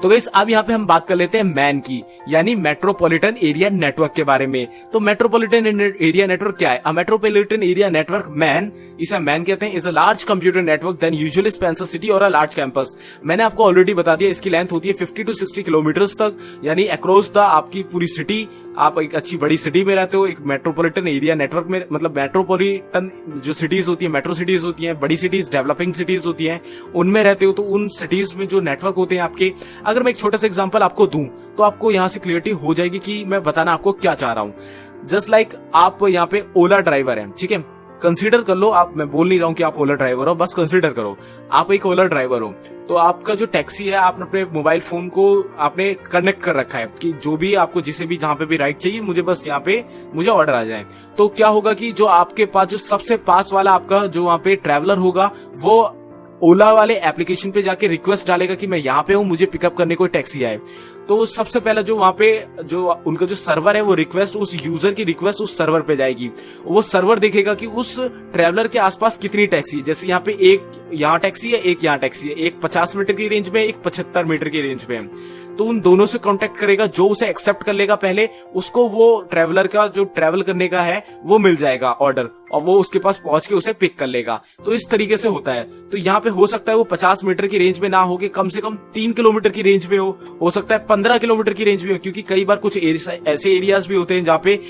तो गाइस अब यहाँ पे हम बात कर लेते हैं मैन की, यानी मेट्रोपॉलिटन एरिया नेटवर्क के बारे में। तो मेट्रोपॉलिटन एरिया नेटवर्क क्या है? A metropolitan area network MAN, इसे मैन कहते हैं, is a large computer network then usually spans a city or a large campus. मैंने आपको ऑलरेडी बता दिया इसकी लेंथ होती है 50 to 60 किलोमीटर्स तक, यानी अक्रॉस द आपकी पूरी सिटी। आप एक अच्छी बड़ी सिटी में रहते हो, एक मेट्रोपॉलिटन एरिया नेटवर्क में, मतलब मेट्रोपॉलिटन जो सिटीज होती है, मेट्रो सिटीज होती हैं, बड़ी सिटीज, डेवलपिंग सिटीज होती हैं, उनमें रहते हो। तो उन सिटीज में जो नेटवर्क होते हैं आपके, अगर मैं एक छोटा सा एग्जांपल आपको दूं तो आपको यहां से क्लियरिटी हो जाएगी कि मैं बताना आपको क्या चाह रहा हूं। जस्ट लाइक आप यहाँ पे ओला ड्राइवर हैं, ठीक है, कंसीडर कर लो आप, मैं बोल नहीं रहा हूं कि आप ओला ड्राइवर हो, बस कंसीडर करो आप एक ओला ड्राइवर हो। तो आपका जो टैक्सी है आपने अपने मोबाइल फोन को आपने कनेक्ट कर रखा है कि जो भी आपको जिसे भी जहां पे भी राइड चाहिए मुझे बस यहाँ पे मुझे ऑर्डर आ जाए। तो क्या होगा कि जो आपके पास जो सबसे पास वाला आपका जो वहां पे ट्रैवलर होगा वो ओला वाले एप्लीकेशन पे जाके रिक्वेस्ट डालेगा कि मैं यहाँ पे हूँ, मुझे पिकअप करने कोई टैक्सी आए। तो सबसे पहला जो वहां पे जो उनका जो सर्वर है वो रिक्वेस्ट, उस यूजर की रिक्वेस्ट उस सर्वर पे जाएगी। वो सर्वर देखेगा कि उस ट्रैवलर के आसपास कितनी टैक्सी है। जैसे यहाँ पे एक यहाँ टैक्सी है, एक यहाँ टैक्सी है, एक 50 मीटर की रेंज में, एक 75 मीटर की रेंज में। तो उन दोनों से कांटेक्ट करेगा, जो उसे एक्सेप्ट कर लेगा पहले, उसको वो ट्रैवलर का जो ट्रैवल करने का है वो मिल जाएगा ऑर्डर, और वो उसके पास पहुंच के उसे पिक कर लेगा। तो इस तरीके से होता है। तो यहाँ पे हो सकता है वो 50 मीटर की रेंज में ना हो, कम से कम 3 किलोमीटर की रेंज में हो सकता है 15 किलोमीटर की रेंज में हो, क्योंकि कई बार कुछ ऐसे एरियाज भी होते हैं जहाँ पे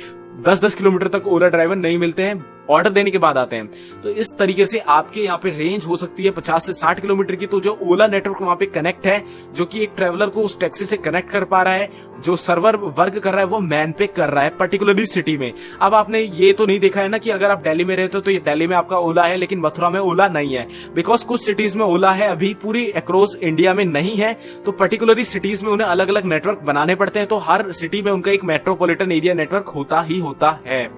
10-10 किलोमीटर तक ओला ड्राइवर नहीं मिलते हैं, ऑर्डर देने के बाद आते हैं। तो इस तरीके से आपके यहाँ पे रेंज हो सकती है 50 से 60 किलोमीटर की। तो जो ओला नेटवर्क वहां पे कनेक्ट है, जो कि एक ट्रैवलर को उस टैक्सी से कनेक्ट कर पा रहा है, जो सर्वर वर्क कर रहा है वो मैन पे कर रहा है, पर्टिकुलरली सिटी में। अब आपने ये तो नहीं देखा है ना कि अगर आप दिल्ली में रहते हो तो ये दिल्ली में आपका ओला है, लेकिन मथुरा में ओला नहीं है, बिकॉज कुछ सिटीज में ओला है, अभी पूरी अक्रॉस इंडिया में नहीं है। तो पर्टिकुलरली सिटीज में उन्हें अलग अलग नेटवर्क बनाने पड़ते हैं। तो हर सिटी में उनका एक मेट्रोपॉलिटन एरिया नेटवर्क होता ही होता है।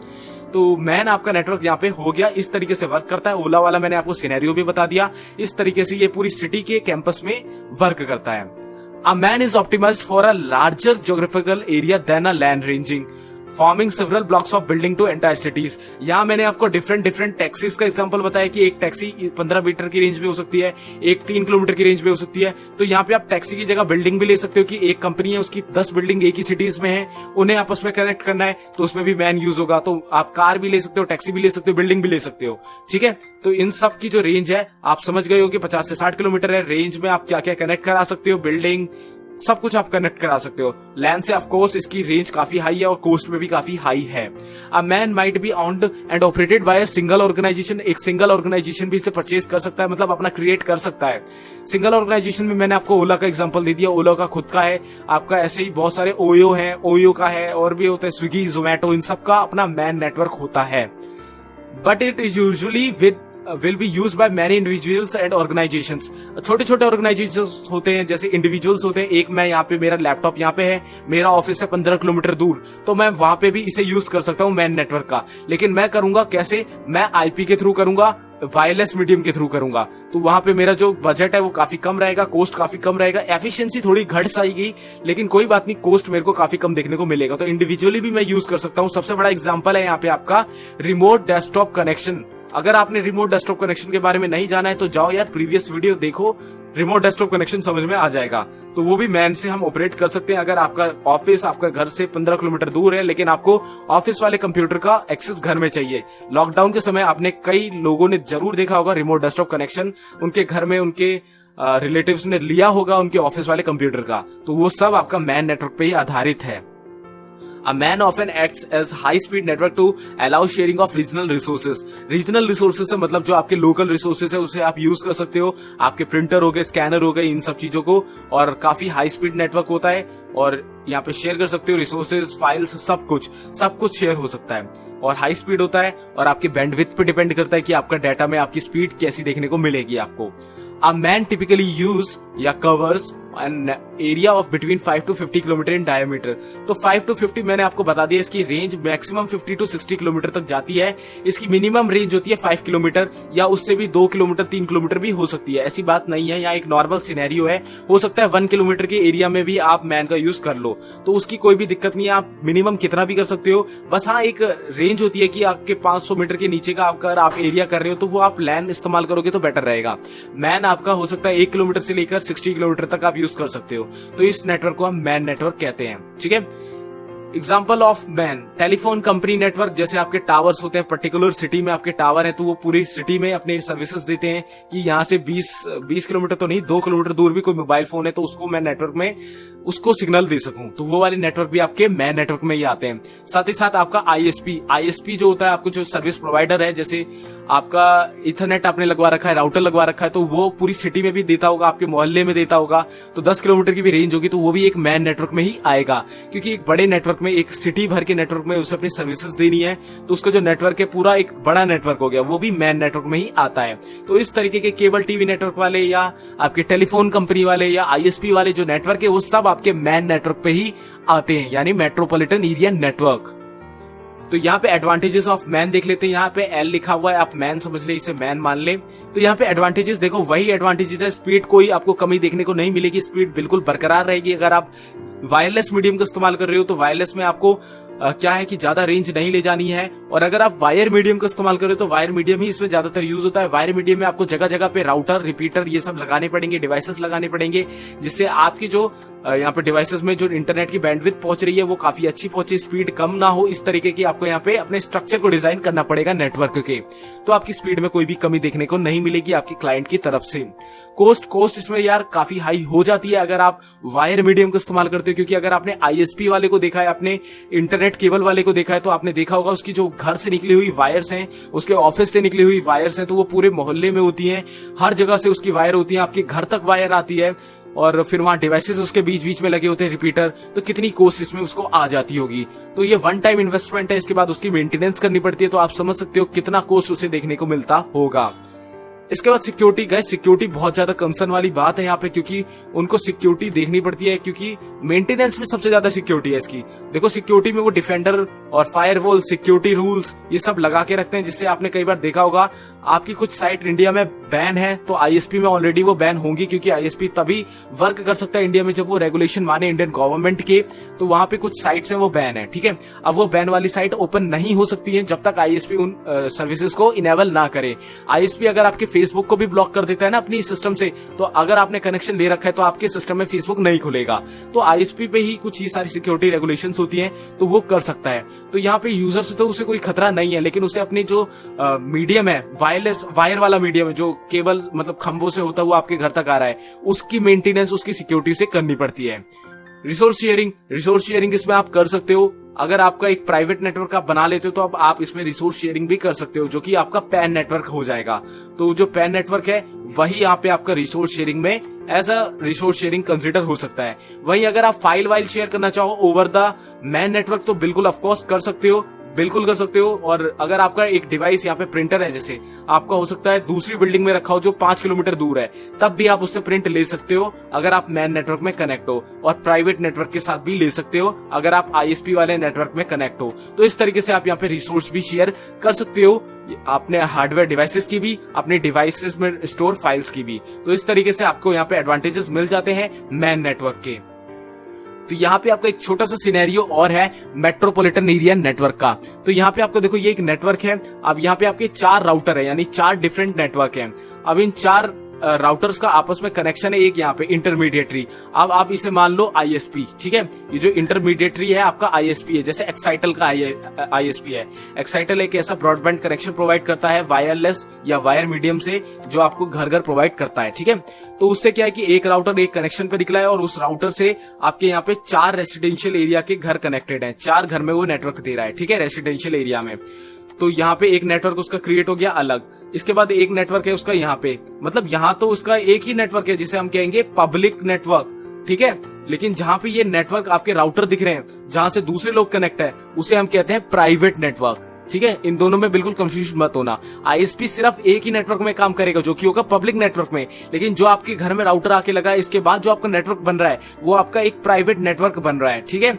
तो मैन आपका नेटवर्क यहाँ पे हो गया, इस तरीके से वर्क करता है। ओला वाला मैंने आपको सिनेरियो भी बता दिया, इस तरीके से ये पूरी सिटी के कैंपस में वर्क करता है। A MAN is optimised for a larger geographical area than a LAN ranging, forming several blocks of building to entire cities. यहाँ मैंने आपको डिफरेंट टैक्सीज का एग्जांपल बताया कि एक टैक्सी 15 मीटर की रेंज में हो सकती है, एक 3 किलोमीटर की रेंज में हो सकती है। तो यहाँ पे आप टैक्सी की जगह बिल्डिंग भी ले सकते हो कि एक कंपनी है उसकी 10 बिल्डिंग एक ही सिटीज में है, उन्हें आपस में कनेक्ट करना है, तो उसमें भी मैन यूज होगा। तो आप कार भी ले सकते हो, टैक्सी भी ले सकते हो, बिल्डिंग भी ले सकते हो, ठीक है। तो इन सब की जो रेंज है आप समझ गए हो कि 50 से 60 किलोमीटर है। रेंज में आप क्या क्या कनेक्ट करा सकते हो, बिल्डिंग सब कुछ आप कनेक्ट करा सकते हो। लैंड से ऑफ कोर्स इसकी रेंज काफी हाई है और कोस्ट में भी काफी हाई है। A MAN might be owned and operated by a single organisation, एक सिंगल ऑर्गेनाइजेशन भी इसे परचेज कर सकता है, मतलब अपना क्रिएट कर सकता है। सिंगल ऑर्गेनाइजेशन में मैंने आपको ओला का एग्जांपल दे दिया, ओला का खुद का है, आपका ऐसे ही बहुत सारे ओयो है, ओयो का है, और भी होता है स्विगी, जोमैटो, इन सब का अपना मैन नेटवर्क होता है। But it is usually with will be used by many individuals and organizations। छोटे छोटे ऑर्गेनाइजेशंस होते हैं, जैसे इंडिविजुअल्स होते हैं। एक मैं यहाँ पे, मेरा लैपटॉप यहाँ पे है, मेरा ऑफिस है 15 किलोमीटर दूर, तो मैं वहां पे भी इसे यूज कर सकता हूँ मैन नेटवर्क का। लेकिन मैं करूंगा कैसे? मैं आईपी के थ्रू करूंगा, वायरलेस मीडियम के थ्रू करूंगा। तो वहां पे मेरा जो बजट है वो काफी कम रहेगा, कॉस्ट काफी कम रहेगा, एफिशिएंसी थोड़ी घट जाएगी, लेकिन कोई बात नहीं, कॉस्ट मेरे को काफी कम देखने को मिलेगा। तो इंडिविजुअली भी मैं यूज कर सकता हूँ। सबसे बड़ा एग्जांपल है यहाँ पे आपका रिमोट डेस्कटॉप कनेक्शन। अगर आपने रिमोट डेस्कटॉप कनेक्शन के बारे में नहीं जाना है तो जाओ यार, प्रीवियस वीडियो देखो, रिमोट डेस्कटॉप कनेक्शन समझ में आ जाएगा। तो वो भी मैन से हम ऑपरेट कर सकते हैं। अगर आपका ऑफिस आपका घर से 15 किलोमीटर दूर है, लेकिन आपको ऑफिस वाले कंप्यूटर का एक्सेस घर में चाहिए। लॉकडाउन के समय आपने कई लोगों ने जरूर देखा होगा रिमोट डेस्कटॉप कनेक्शन उनके घर में उनके रिलेटिव्स ने लिया होगा उनके ऑफिस वाले कंप्यूटर का। तो वो सब आपका मैन नेटवर्क पे ही आधारित है। A man often acts as high-speed network to allow sharing of regional resources। Regional resources से मतलब जो आपके local resources है उसे आप यूज कर सकते हो। आपके प्रिंटर हो गए, स्कैनर हो गए, इन सब चीजों को, और काफी हाई स्पीड नेटवर्क होता है और यहाँ पे शेयर कर सकते हो रिसोर्सेज, फाइल्स, सब कुछ शेयर हो सकता है और हाई स्पीड होता है। और आपके बैंडविड्थ पे डिपेंड करता है कि आपका डाटा में आपकी स्पीड कैसी देखने को मिलेगी आपको। A man typically use या covers an area of between 5 to 50 kilometre in diameter. तो 5 to 50 मैंने आपको बता दिया, इसकी रेंज मैक्सिमम 50 to 60 किलोमीटर तक जाती है। इसकी मिनिमम रेंज होती है 5 किलोमीटर, या उससे भी 2 किलोमीटर 3 किलोमीटर भी हो सकती है। ऐसी बात नहीं है, यहाँ एक नॉर्मल सिनेरियो है। हो सकता है 1 किलोमीटर के एरिया में भी आप मैन का यूज कर लो, तो उसकी कोई भी दिक्कत नहीं है, आप मिनिमम कितना भी कर सकते हो। बस हाँ, एक रेंज होती है कि आपके 500 मीटर के नीचे का अगर आप एरिया कर रहे हो तो वो आप लैन इस्तेमाल करोगे तो बेटर रहेगा। मैन आपका हो सकता है 1 किलोमीटर से लेकर 60 किलोमीटर तक आप यूज कर सकते हो। तो इस नेटवर्क को हम मैन नेटवर्क कहते हैं। ठीक है, example of man, telephone company network. जैसे आपके टावर्स होते हैं, पर्टिकुलर सिटी में आपके टावर है, तो वो पूरी सिटी में अपने सर्विसेज देते हैं कि यहाँ से 20 किलोमीटर तो नहीं, 2 किलोमीटर दूर भी कोई मोबाइल फोन है तो उसको मैं नेटवर्क में उसको सिग्नल दे सकूं। तो वो वाले नेटवर्क भी आपके मैन नेटवर्क में ही आते हैं। साथ ही साथ आपका आईएसपी जो होता है, आपको जो सर्विस प्रोवाइडर है, जैसे आपका इथरनेट आपने लगवा रखा है, राउटर लगवा रखा है, तो वो पूरी सिटी में भी देता होगा, आपके मोहल्ले में देता होगा। तो 10 किलोमीटर की भी रेंज होगी तो वो भी एक मैन नेटवर्क में ही आएगा, क्योंकि एक बड़े नेटवर्क में, एक सिटी भर के नेटवर्क में उसे अपनी सर्विसेज देनी है, तो उसका जो नेटवर्क है पूरा एक बड़ा नेटवर्क हो गया, वो भी मैन नेटवर्क में ही आता है। तो इस तरीके के केबल टीवी नेटवर्क वाले या आपके टेलीफोन कंपनी वाले या आईएसपी वाले जो नेटवर्क है वो सब आपके मैन नेटवर्क पे ही आते हैं, यानी मेट्रोपॉलिटन एरिया नेटवर्क। तो यहाँ पे एडवांटेजेस ऑफ मैन देख लेते हैं। यहाँ पे एल लिखा हुआ है, आप मैन समझ ले, इसे मैन मान ले। तो यहाँ पे एडवांटेजेस देखो, वही एडवांटेजेस है। स्पीड कोई आपको कमी देखने को नहीं मिलेगी, स्पीड बिल्कुल बरकरार रहेगी। अगर आप वायरलेस मीडियम का इस्तेमाल कर रहे हो तो वायरलेस में आपको क्या है कि ज्यादा रेंज नहीं ले जानी है, और अगर आप वायर मीडियम का इस्तेमाल करें तो वायर मीडियम ही इसमें ज्यादातर यूज होता है। वायर मीडियम में आपको जगह जगह पे राउटर, रिपीटर ये सब लगाने पड़ेंगे, डिवाइसेस लगाने पड़ेंगे, जिससे आपकी जो यहाँ पे डिवाइसेस में जो इंटरनेट की बैंडविड्थ पहुंच रही है वो काफी अच्छी पहुंचे, स्पीड कम ना हो। इस तरीके की आपको यहाँ पे अपने स्ट्रक्चर को डिजाइन करना पड़ेगा नेटवर्क के, तो आपकी स्पीड में कोई भी कमी देखने को नहीं मिलेगी आपकी क्लाइंट की तरफ से। कॉस्ट इसमें यार काफी हाई हो जाती है अगर आप वायर मीडियम का इस्तेमाल करते हो, क्योंकि अगर आपने आईएसपी वाले को देखा है, आपने इंटरनेट केबल वाले को देखा है, तो आपने देखा होगा उसकी जो घर से निकली हुई वायर्स हैं, उसके ऑफिस से निकली हुई वायर्स हैं, तो वो पूरे मोहल्ले में होती हैं, हर जगह से उसकी वायर होती है, आपके घर तक वायर आती है, और फिर वहां डिवाइसेस उसके बीच बीच में लगे होते हैं, रिपीटर। तो कितनी कॉस्ट इसमें उसको आ जाती होगी। तो ये वन टाइम इन्वेस्टमेंट है, इसके बाद उसकी मेंटेनेंस करनी पड़ती है, तो आप समझ सकते हो कितना कॉस्ट उसे देखने को मिलता होगा। इसके बाद सिक्योरिटी, गाइस सिक्योरिटी बहुत ज्यादा कंसर्न वाली बात है यहाँ पे, क्योंकि उनको सिक्योरिटी देखनी पड़ती है, क्योंकि मेंटेनेंस में सबसे ज्यादा सिक्योरिटी है इसकी। देखो सिक्योरिटी में वो डिफेंडर और फायरवॉल, सिक्योरिटी रूल्स ये सब लगा के रखते हैं, जिससे आपने कई बार देखा होगा आपकी कुछ साइट इंडिया में बैन है तो आईएसपी में ऑलरेडी वो बैन होंगी, क्योंकि आईएसपी तभी वर्क कर सकता है इंडिया में जब वो रेगुलेशन माने इंडियन गवर्नमेंट के। तो वहां पे कुछ साइट्स हैं वो बैन है, ठीक है। अब वो बैन वाली साइट ओपन नहीं हो सकती है जब तक आईएसपी उन सर्विसेज को इनेबल ना करे। आईएसपी अगर आपके फेसबुक को भी ब्लॉक कर देता है ना अपनी सिस्टम से, तो अगर आपने कनेक्शन ले रखा है तो आपके सिस्टम में फेसबुक नहीं खुलेगा। तो आईएसपी पे ही कुछ ये सारी सिक्योरिटी रेगुलेशंस होती हैं, तो वो कर सकता है। तो यहाँ पे यूजर से तो उसे कोई खतरा नहीं है, लेकिन उसे अपनी जो मीडियम है, वायर वाला मीडियम है, जो केबल मतलब खंभों से होता हुआ वो आपके घर तक आ रहा है, उसकी मेंटेनेंस उसकी सिक्योरिटी से करनी पड़ती है। रिसोर्स शेयरिंग इसमें आप कर सकते हो। अगर आपका एक प्राइवेट नेटवर्क आप बना लेते हो तो अब आप इसमें रिसोर्स शेयरिंग भी कर सकते हो, जो कि आपका पैन नेटवर्क हो जाएगा। तो जो पैन नेटवर्क है वही यहाँ पे आपका रिसोर्स शेयरिंग में as a resource sharing consider हो सकता है। वहीं अगर आप फाइल वाइल शेयर करना चाहो ओवर द मैन नेटवर्क तो बिल्कुल ऑफकोर्स कर सकते हो, बिल्कुल कर सकते हो। और अगर आपका एक डिवाइस यहाँ पे प्रिंटर है, जैसे आपका हो सकता है दूसरी बिल्डिंग में रखा हो जो 5 किलोमीटर दूर है, तब भी आप उससे प्रिंट ले सकते हो अगर आप मैन नेटवर्क में कनेक्ट हो, और प्राइवेट नेटवर्क के साथ भी ले सकते हो अगर आप आईएसपी वाले नेटवर्क में कनेक्ट हो। तो इस तरीके से आप यहाँ पे रिसोर्स भी शेयर कर सकते हो, अपने हार्डवेयर डिवाइसेस की भी, अपने डिवाइसेस में स्टोर फाइल्स की भी। तो इस तरीके से आपको यहाँ पे एडवांटेजेस मिल जाते हैं मैन नेटवर्क के। तो यहाँ पे आपका एक छोटा सा सिनेरियो और है मेट्रोपॉलिटन एरिया नेटवर्क का। तो यहाँ पे आपको देखो, ये एक नेटवर्क है। अब यहाँ पे आपके 4 राउटर है, यानी 4 डिफरेंट नेटवर्क है। अब इन 4 राउटर्स का आपस में कनेक्शन है, एक यहाँ पे इंटरमीडिएटरी। अब आप इसे मान लो आईएसपी, ठीक है। ये जो इंटरमीडिएटरी है आपका आईएसपी है, जैसे एक्साइटल का आईएसपी है। एक्साइटल एक ऐसा ब्रॉडबैंड कनेक्शन प्रोवाइड करता है वायरलेस या वायर मीडियम से, जो आपको घर घर प्रोवाइड करता है, ठीक है। तो उससे क्या है कि एक राउटर एक कनेक्शन पे निकला है, और उस राउटर से आपके यहाँ पे 4 रेसिडेंशियल एरिया के घर कनेक्टेड हैं। 4 घर में वो नेटवर्क दे रहा है, ठीक है, रेसिडेंशियल एरिया में। तो यहाँ पे एक नेटवर्क उसका क्रिएट हो गया अलग। इसके बाद एक नेटवर्क है उसका यहाँ पे, मतलब यहाँ तो उसका एक ही नेटवर्क है जिसे हम कहेंगे पब्लिक नेटवर्क, ठीक है। लेकिन जहाँ पे ये नेटवर्क आपके राउटर दिख रहे हैं, जहाँ से दूसरे लोग कनेक्ट है, उसे हम कहते हैं प्राइवेट नेटवर्क, ठीक है। इन दोनों में बिल्कुल कंफ्यूज मत होना। आईएसपी सिर्फ एक ही नेटवर्क में काम करेगा, जो कि होगा पब्लिक नेटवर्क में। लेकिन जो आपके घर में राउटर आके लगा है, इसके बाद जो आपका नेटवर्क बन रहा है, वो आपका एक प्राइवेट नेटवर्क बन रहा है, ठीक है।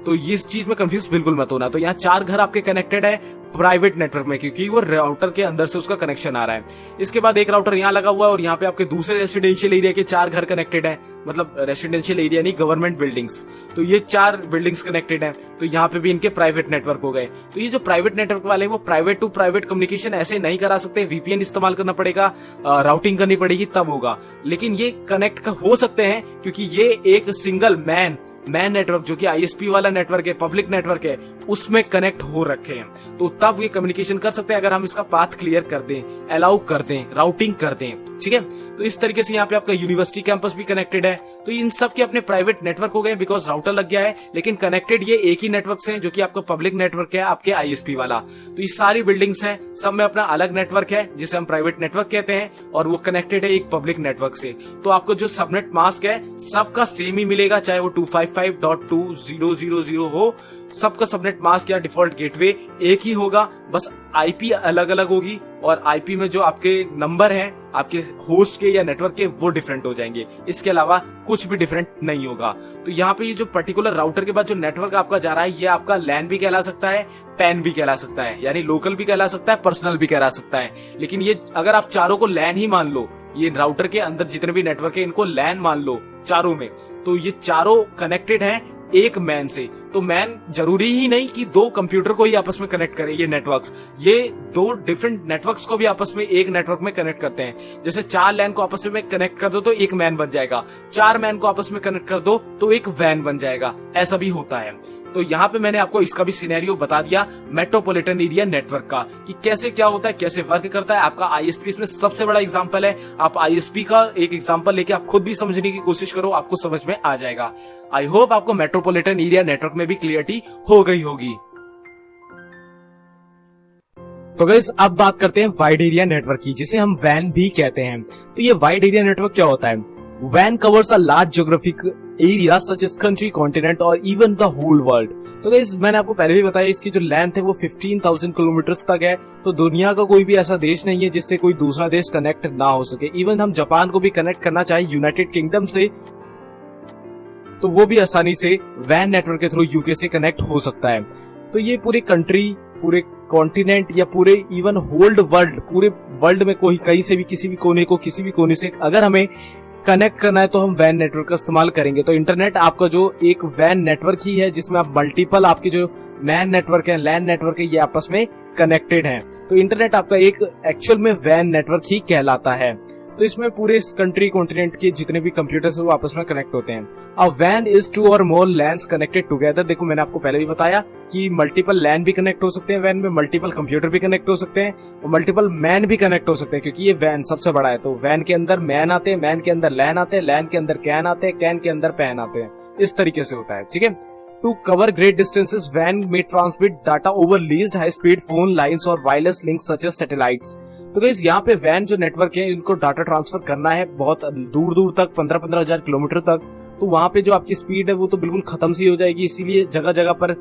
तो इस चीज में कंफ्यूज बिल्कुल मत होना। तो यहाँ 4 घर आपके कनेक्टेड है प्राइवेट नेटवर्क में, क्योंकि वो राउटर के अंदर से उसका कनेक्शन आ रहा है। इसके बाद एक राउटर यहाँ लगा हुआ है, और यहाँ पे आपके दूसरे रेसिडेंशियल एरिया के 4 घर कनेक्टेड है, मतलब रेसिडेंशियल एरिया नहीं, गवर्नमेंट बिल्डिंग्स। तो ये 4 बिल्डिंग्स कनेक्टेड हैं, तो यहाँ पे भी इनके प्राइवेट नेटवर्क हो गए। तो ये जो प्राइवेट नेटवर्क वाले हैं, वो प्राइवेट टू प्राइवेट कम्युनिकेशन ऐसे नहीं करा सकते, वीपीएन इस्तेमाल करना पड़ेगा, राउटिंग करनी पड़ेगी, तब होगा। लेकिन ये कनेक्ट हो सकते हैं, क्योंकि ये एक सिंगल मैन नेटवर्क, जो कि आईएसपी वाला नेटवर्क है, पब्लिक नेटवर्क है, उसमें कनेक्ट हो रखे हैं। तो तब ये कम्युनिकेशन कर सकते हैं, अगर हम इसका पाथ क्लियर कर दें, अलाउ कर दें, राउटिंग कर दें, ठीक है। तो इस तरीके से यहाँ पे आपका यूनिवर्सिटी कैंपस भी कनेक्टेड है। तो इन सब के अपने प्राइवेट नेटवर्क हो गए, बिकॉज राउटर लग गया है, लेकिन कनेक्टेड ये एक ही नेटवर्क से है, जो कि आपका पब्लिक नेटवर्क है, आपके आईएसपी वाला। तो ये सारी बिल्डिंग्स हैं, सब में अपना अलग नेटवर्क है, जिसे हम प्राइवेट नेटवर्क कहते हैं, और वो कनेक्टेड है एक पब्लिक नेटवर्क से। तो आपको जो सबनेट मास्क है, सबका सेम ही मिलेगा, चाहे वो 255.2000 हो। सबका सबनेट मास्क या डिफॉल्ट गेटवे एक ही होगा, बस आईपी अलग अलग होगी, और आईपी में जो आपके नंबर हैं आपके होस्ट के या नेटवर्क के, वो डिफरेंट हो जाएंगे। इसके अलावा कुछ भी डिफरेंट नहीं होगा। तो यहाँ पे ये जो पर्टिकुलर राउटर के बाद जो नेटवर्क आपका जा रहा है, ये आपका लैन भी कहला सकता है, पैन भी कहला सकता है, यानी लोकल भी कहला सकता है, पर्सनल भी कहला सकता है। लेकिन ये अगर आप चारों को लैन ही मान लो, ये राउटर के अंदर जितने भी नेटवर्क है, इनको लैन मान लो चारों में, तो ये चारों कनेक्टेड हैं एक मैन से। तो मैन जरूरी ही नहीं कि 2 कंप्यूटर को ही आपस में कनेक्ट करे, ये नेटवर्क्स, ये 2 डिफरेंट नेटवर्क्स को भी आपस में एक नेटवर्क में कनेक्ट करते हैं। जैसे 4 लैन को आपस में कनेक्ट कर दो तो एक मैन बन जाएगा, 4 मैन को आपस में कनेक्ट कर दो तो एक वैन बन जाएगा, ऐसा भी होता है। तो यहाँ पे मैंने आपको इसका भी सिनेरियो बता दिया मेट्रोपॉलिटन एरिया नेटवर्क का, कि कैसे क्या होता है, कैसे वर्क करता है। आपका आईएसपी इसमें सबसे बड़ा एग्जांपल है। आप आईएसपी का एक एग्जांपल लेके आप खुद भी समझने की कोशिश करो, आपको समझ में आ जाएगा। आई होप आपको मेट्रोपॉलिटन एरिया नेटवर्क में भी क्लियरिटी हो गई होगी। तो गाइस अब बात करते हैं वाइड एरिया नेटवर्क की, जिसे हम वैन भी कहते हैं। तो ये वाइड एरिया नेटवर्क क्या होता है? WAN covers a large geographic area such as country, continent or even the whole world। तो गाइस मैंने आपको पहले भी बताया, इसकी जो लेंथ है वो 15,000 किलोमीटर तक है। तो दुनिया का कोई भी ऐसा देश नहीं है जिससे कोई दूसरा देश कनेक्ट ना हो सके। इवन हम जापान को भी कनेक्ट करना चाहे यूनाइटेड किंगडम से, तो वो भी आसानी से WAN नेटवर्क के थ्रू यूके से कनेक्ट हो सकता है। तो ये पूरी कंट्री, पूरे कॉन्टिनेंट या पूरे इवन होल्ड वर्ल्ड, पूरे वर्ल्ड में कोई कहीं से भी किसी भी कोने से अगर हमें कनेक्ट करना है तो हम WAN नेटवर्क का इस्तेमाल करेंगे। तो इंटरनेट आपका जो एक WAN नेटवर्क ही है, जिसमें आप मल्टीपल आपके जो मैन नेटवर्क है, लैन नेटवर्क है, ये आपस में कनेक्टेड हैं। तो इंटरनेट आपका एक एक्चुअल में WAN नेटवर्क ही कहलाता है। तो इसमें पूरे इस कंट्री कॉन्टिनेंट के जितने भी कंप्यूटर्स है वो आपस में कनेक्ट होते हैं। अब WAN इज 2 और मोर लैन्स कनेक्टेड टुगेदर। देखो मैंने आपको पहले भी बताया कि मल्टीपल लैन भी कनेक्ट हो सकते हैं WAN में, मल्टीपल कंप्यूटर भी कनेक्ट हो सकते हैं, और मल्टीपल मैन भी कनेक्ट हो सकते हैं, क्योंकि ये WAN सबसे बड़ा है। तो WAN के अंदर मैन आते हैं, मैन के अंदर लैन आते हैं, लैन के अंदर कैन आते हैं, कैन के अंदर पैन आते हैं। इस तरीके से होता है, ठीक है। To cover great distances, WAN may transmit data over leased high-speed phone lines or wireless links such as satellites। तो गाइस यहाँ पे WAN जो नेटवर्क है, इनको डाटा ट्रांसफर करना है बहुत दूर दूर तक, 15,000 किलोमीटर तक। तो वहाँ पे जो आपकी स्पीड है वो तो बिल्कुल खत्म सी हो जाएगी। इसीलिए जगह जगह पर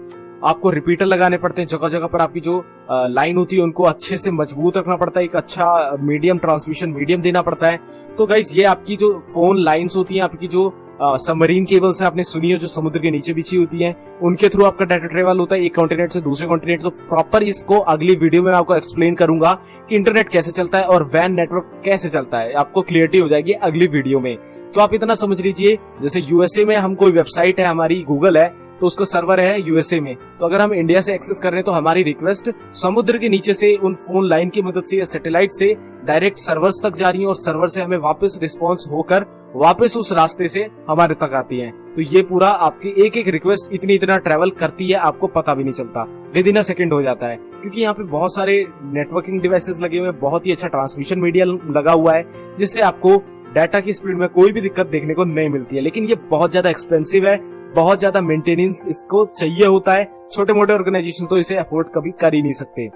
आपको रिपीटर लगाने पड़ते हैं, जगह जगह पर आपकी जो लाइन होती है उनको अच्छे से मजबूत रखना पड़ता है, एक अच्छा मीडियम ट्रांसमिशन मीडियम देना पड़ता है। तो गाइस ये आपकी जो फोन लाइंस होती हैं, आपकी जो सबमरीन केबल्स है आपने सुनी है जो समुद्र के नीचे बिछी होती हैं, उनके थ्रू आपका डाटा ट्रेवल होता है एक कॉन्टिनेंट से दूसरे कॉन्टिनेंट। तो प्रॉपर इसको अगली वीडियो में आपको एक्सप्लेन करूंगा कि इंटरनेट कैसे चलता है और वैन नेटवर्क कैसे चलता है, आपको क्लियरिटी हो जाएगी अगली वीडियो में। तो आप इतना समझ लीजिए, जैसे यूएसए में हम कोई वेबसाइट है, हमारी गूगल है, तो उसका सर्वर है यूएसए में, तो अगर हम इंडिया से एक्सेस कर रहे हैं तो हमारी रिक्वेस्ट समुद्र के नीचे से उन फोन लाइन की मदद से या सैटेलाइट से डायरेक्ट सर्वर्स तक जा रही है और सर्वर से हमें वापस रिस्पांस होकर वापस उस रास्ते से हमारे तक आती है। तो ये पूरा आपकी एक एक रिक्वेस्ट इतना ट्रेवल करती है, आपको पता भी नहीं चलता, विद इन अ सेकंड हो जाता है, क्योंकि यहाँ पे बहुत सारे नेटवर्किंग डिवाइसेस लगे हुए हैं, बहुत ही अच्छा ट्रांसमिशन मीडिया लगा हुआ है, जिससे आपको डाटा की स्पीड में कोई भी दिक्कत देखने को नहीं मिलती है। लेकिन ये बहुत ज्यादा एक्सपेंसिव है, बहुत ज्यादा मेंटेनेंस इसको चाहिए होता है, छोटे मोटे ऑर्गेनाइजेशन तो इसे अफोर्ड कभी कर ही नहीं सकते।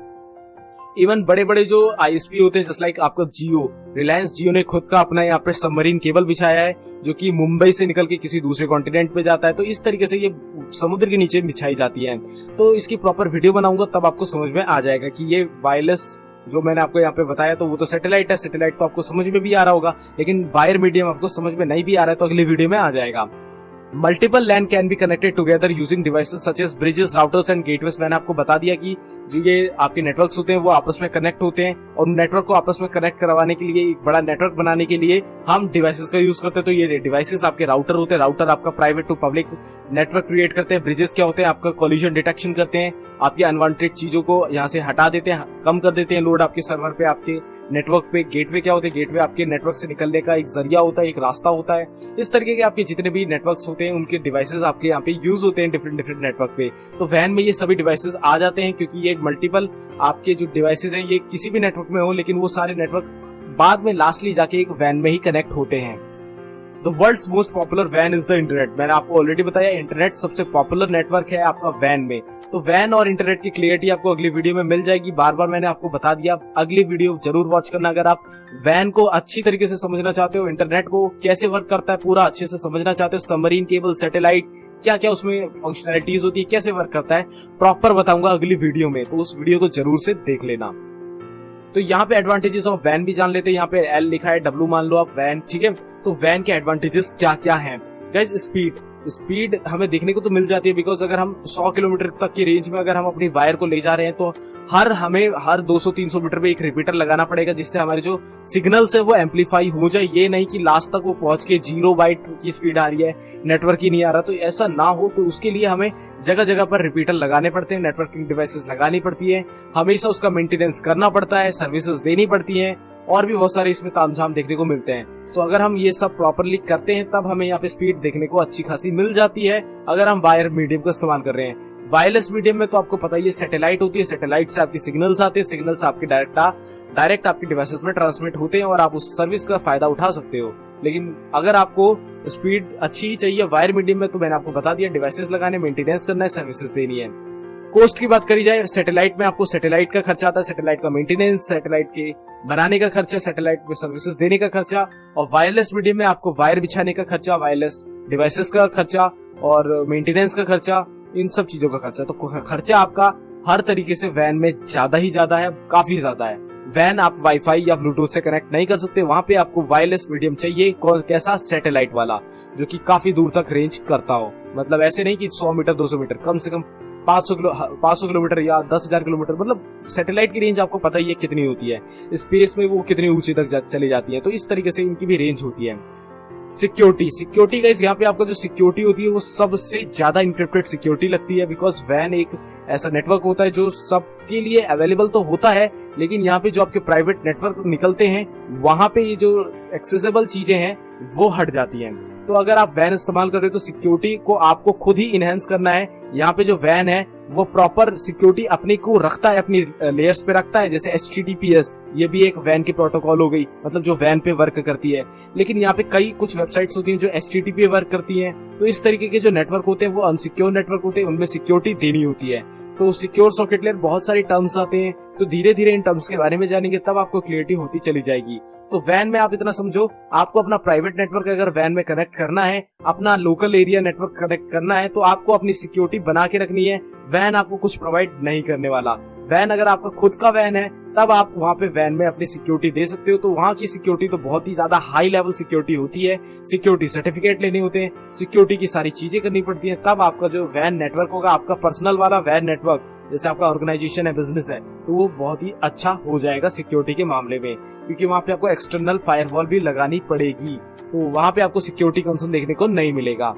इवन बड़े बड़े जो आईएसपी होते हैं, जस्ट लाइक आपका जियो, रिलायंस जियो ने खुद का अपना यहाँ पे सबमरीन केबल बिछाया है जो कि मुंबई से निकल के किसी दूसरे कॉन्टिनेंट पे जाता है। तो इस तरीके से ये समुद्र के नीचे बिछाई जाती है। तो इसकी प्रॉपर वीडियो बनाऊंगा, तब आपको समझ में आ जाएगा कि ये वायरलेस जो मैंने आपको यहाँ पे बताया तो वो तो सैटेलाइट है, सैटेलाइट तो आपको समझ में भी आ रहा होगा, लेकिन वायर मीडियम आपको समझ में नहीं भी आ रहा है तो अगली वीडियो में आ जाएगा। Multiple LAN can be connected together using devices such as bridges, routers and gateways. मैंने आपको बता दिया कि जो ये आपके नेटवर्क्स होते हैं वो आपस में कनेक्ट होते हैं, और नेटवर्क को आपस में कनेक्ट करवाने के लिए, एक बड़ा नेटवर्क बनाने के लिए हम डिवाइसेस का यूज करते हैं। तो ये डिवाइसेस आपके राउटर होते हैं, राउटर आपका private to public network create करते हैं। ब्रिजेस क्या होते हैं, आपका कोलिजन डिटेक्शन करते हैं, आपकी अनवांटेड चीजों को यहाँ से हटा देते हैं, कम कर देते हैं लोड आपके सर्वर पे, आपके नेटवर्क पे। गेटवे क्या होते हैं, गेटवे आपके नेटवर्क से निकलने का एक जरिया होता है, एक रास्ता होता है। इस तरीके के आपके जितने भी नेटवर्क्स होते हैं उनके डिवाइसेस आपके यहाँ पे यूज होते हैं डिफरेंट नेटवर्क पे। तो वैन में ये सभी डिवाइसेस आ जाते हैं, क्योंकि ये मल्टीपल आपके जो डिवाइसेस हैं ये किसी भी नेटवर्क में हो, लेकिन वो सारे नेटवर्क बाद में लास्टली जाके एक वैन में ही कनेक्ट होते हैं। द वर्ल्ड्स मोस्ट पॉपुलर वैन इज द इंटरनेट। मैंने आपको ऑलरेडी बताया, इंटरनेट सबसे पॉपुलर नेटवर्क है आपका वैन में। तो वैन और इंटरनेट की क्लियरिटी आपको अगली वीडियो में मिल जाएगी। बार बार मैंने आपको बता दिया, अगली वीडियो जरूर वॉच करना अगर आप वैन को अच्छी तरीके से समझना चाहते हो, इंटरनेट को कैसे वर्क करता है पूरा अच्छे से समझना चाहते हो, सबमरीन केबल, सैटेलाइट, क्या क्या उसमें फंक्शनैलिटीज होती है, कैसे वर्क करता है, प्रॉपर बताऊंगा अगली वीडियो में। तो उस वीडियो को जरूर से देख लेना। तो यहाँ पे एडवांटेजेस ऑफ वैन भी जान लेते हैं। यहाँ पे एल लिखा है, डब्ल्यू मान लो आप वैन, ठीक है। तो वैन के एडवांटेजेस क्या क्या हैं गाइस? स्पीड हमें देखने को तो मिल जाती है, बिकॉज अगर हम 100 किलोमीटर तक की रेंज में अगर हम अपनी वायर को ले जा रहे हैं तो हमें हर 200-300 मीटर पे एक रिपीटर लगाना पड़ेगा, जिससे हमारे जो सिग्नल्स है वो एम्पलीफाई हो जाए। ये नहीं कि लास्ट तक वो पहुंच के 0 बाइट की स्पीड आ रही है, नेटवर्क ही नहीं आ रहा, तो ऐसा ना हो। तो उसके लिए हमें जगह जगह पर रिपीटर लगाने पड़ते हैं, नेटवर्किंग डिवाइसेस लगानी पड़ती है, हमेशा उसका मेंटेनेंस करना पड़ता है, सर्विसेज देनी पड़ती है, और भी बहुत सारे इसमें तामझाम देखने को मिलते हैं। तो अगर हम ये सब प्रॉपरली करते हैं तब हमें यहाँ पे स्पीड देखने को अच्छी खासी मिल जाती है, अगर हम वायर मीडियम का इस्तेमाल कर रहे हैं। वायरलेस मीडियम में तो आपको पता ही है, सैटेलाइट होती है, सैटेलाइट से आपके सिग्नल्स आते हैं, सिग्नल्स आपके डायरेक्ट आपके डिवाइसेस में ट्रांसमिट होते हैं और आप उस सर्विस का फायदा उठा सकते हो। लेकिन अगर आपको स्पीड अच्छी ही चाहिए वायर मीडियम में, तो मैंने आपको बता दिया, डिवाइसेस लगाने, मेंटेनेंस करना है, सर्विसेज देनी है। कॉस्ट की बात करी जाए, सैटेलाइट में आपको सैटेलाइट का खर्चा आता है, सैटेलाइट का मेंटेनेंस, सैटेलाइट के बनाने का खर्चा, सैटेलाइट में सर्विसेज देने का खर्चा, और वायरलेस मीडियम में आपको वायर बिछाने का खर्चा, वायरलेस डिवाइसेस का खर्चा और मेंटेनेंस का खर्चा, इन सब चीजों का खर्चा। तो खर्चा आपका हर तरीके से वैन में ज्यादा ही ज्यादा है, काफी ज्यादा है। वैन आप वाईफाई या ब्लूटूथ से कनेक्ट नहीं कर सकते, वहां पे आपको वायरलेस मीडियम चाहिए, कैसा, सैटेलाइट वाला, जो कि काफी दूर तक रेंज करता हो। मतलब ऐसे नहीं कि 100 मीटर 200 मीटर, कम से कम 500 किलोमीटर या 10,000 किलोमीटर। मतलब सैटेलाइट की रेंज आपको पता ही है कितनी होती है, स्पेस में वो कितनी ऊंची तक चली जाती है। तो इस तरीके से इनकी भी रेंज होती है। सिक्योरिटी गाइस, यहाँ पे आपका जो सिक्योरिटी होती है वो सबसे ज्यादा इंक्रिप्टेड सिक्योरिटी लगती है, बिकॉज वैन एक ऐसा नेटवर्क होता है जो सबके लिए अवेलेबल तो होता है, लेकिन यहाँ पे जो आपके प्राइवेट नेटवर्क निकलते हैं वहां पे ये जो एक्सेसिबल चीजें हैं वो हट जाती हैं। तो अगर आप वैन इस्तेमाल कर रहे हो तो सिक्योरिटी को आपको खुद ही इनहेंस करना है। यहाँ पे जो वैन है वो प्रॉपर सिक्योरिटी अपनी को रखता है, अपनी लेयर्स पे रखता है, जैसे HTTPS, ये भी एक वैन की प्रोटोकॉल हो गई, मतलब जो वैन पे वर्क करती है। लेकिन यहाँ पे कई कुछ वेबसाइट्स होती हैं जो HTTP पे वर्क करती हैं। तो इस तरीके के जो नेटवर्क होते हैं वो अनसिक्योर नेटवर्क होते हैं, उनमें सिक्योरिटी देनी होती है। तो सिक्योर सॉकेट लेयर बहुत सारे टर्म्स आते हैं, तो धीरे धीरे इन टर्म्स के बारे में जानेंगे तब आपको क्लियरिटी होती चली जाएगी। तो वैन में आप इतना समझो, आपको अपना प्राइवेट नेटवर्क अगर वैन में कनेक्ट करना है, अपना लोकल एरिया नेटवर्क कनेक्ट करना है, तो आपको अपनी सिक्योरिटी बना के रखनी है, वैन आपको कुछ प्रोवाइड नहीं करने वाला। वैन अगर आपका खुद का वैन है तब आप वहां पे वैन में अपनी सिक्योरिटी दे सकते हो। तो वहां की सिक्योरिटी तो बहुत ही ज्यादा हाई लेवल सिक्योरिटी होती है, सिक्योरिटी सर्टिफिकेट लेने होते हैं, सिक्योरिटी की सारी चीजें करनी पड़ती है। तब आपका जो वैन नेटवर्क होगा, आपका पर्सनल वाला वैन नेटवर्क, जैसे आपका ऑर्गेनाइजेशन है, बिजनेस है, तो वो बहुत ही अच्छा हो जाएगा सिक्योरिटी के मामले में, क्योंकि वहां पे आपको एक्सटर्नल फायरवॉल भी लगानी पड़ेगी। तो वहां पे आपको सिक्योरिटी कंसर्न देखने को नहीं मिलेगा।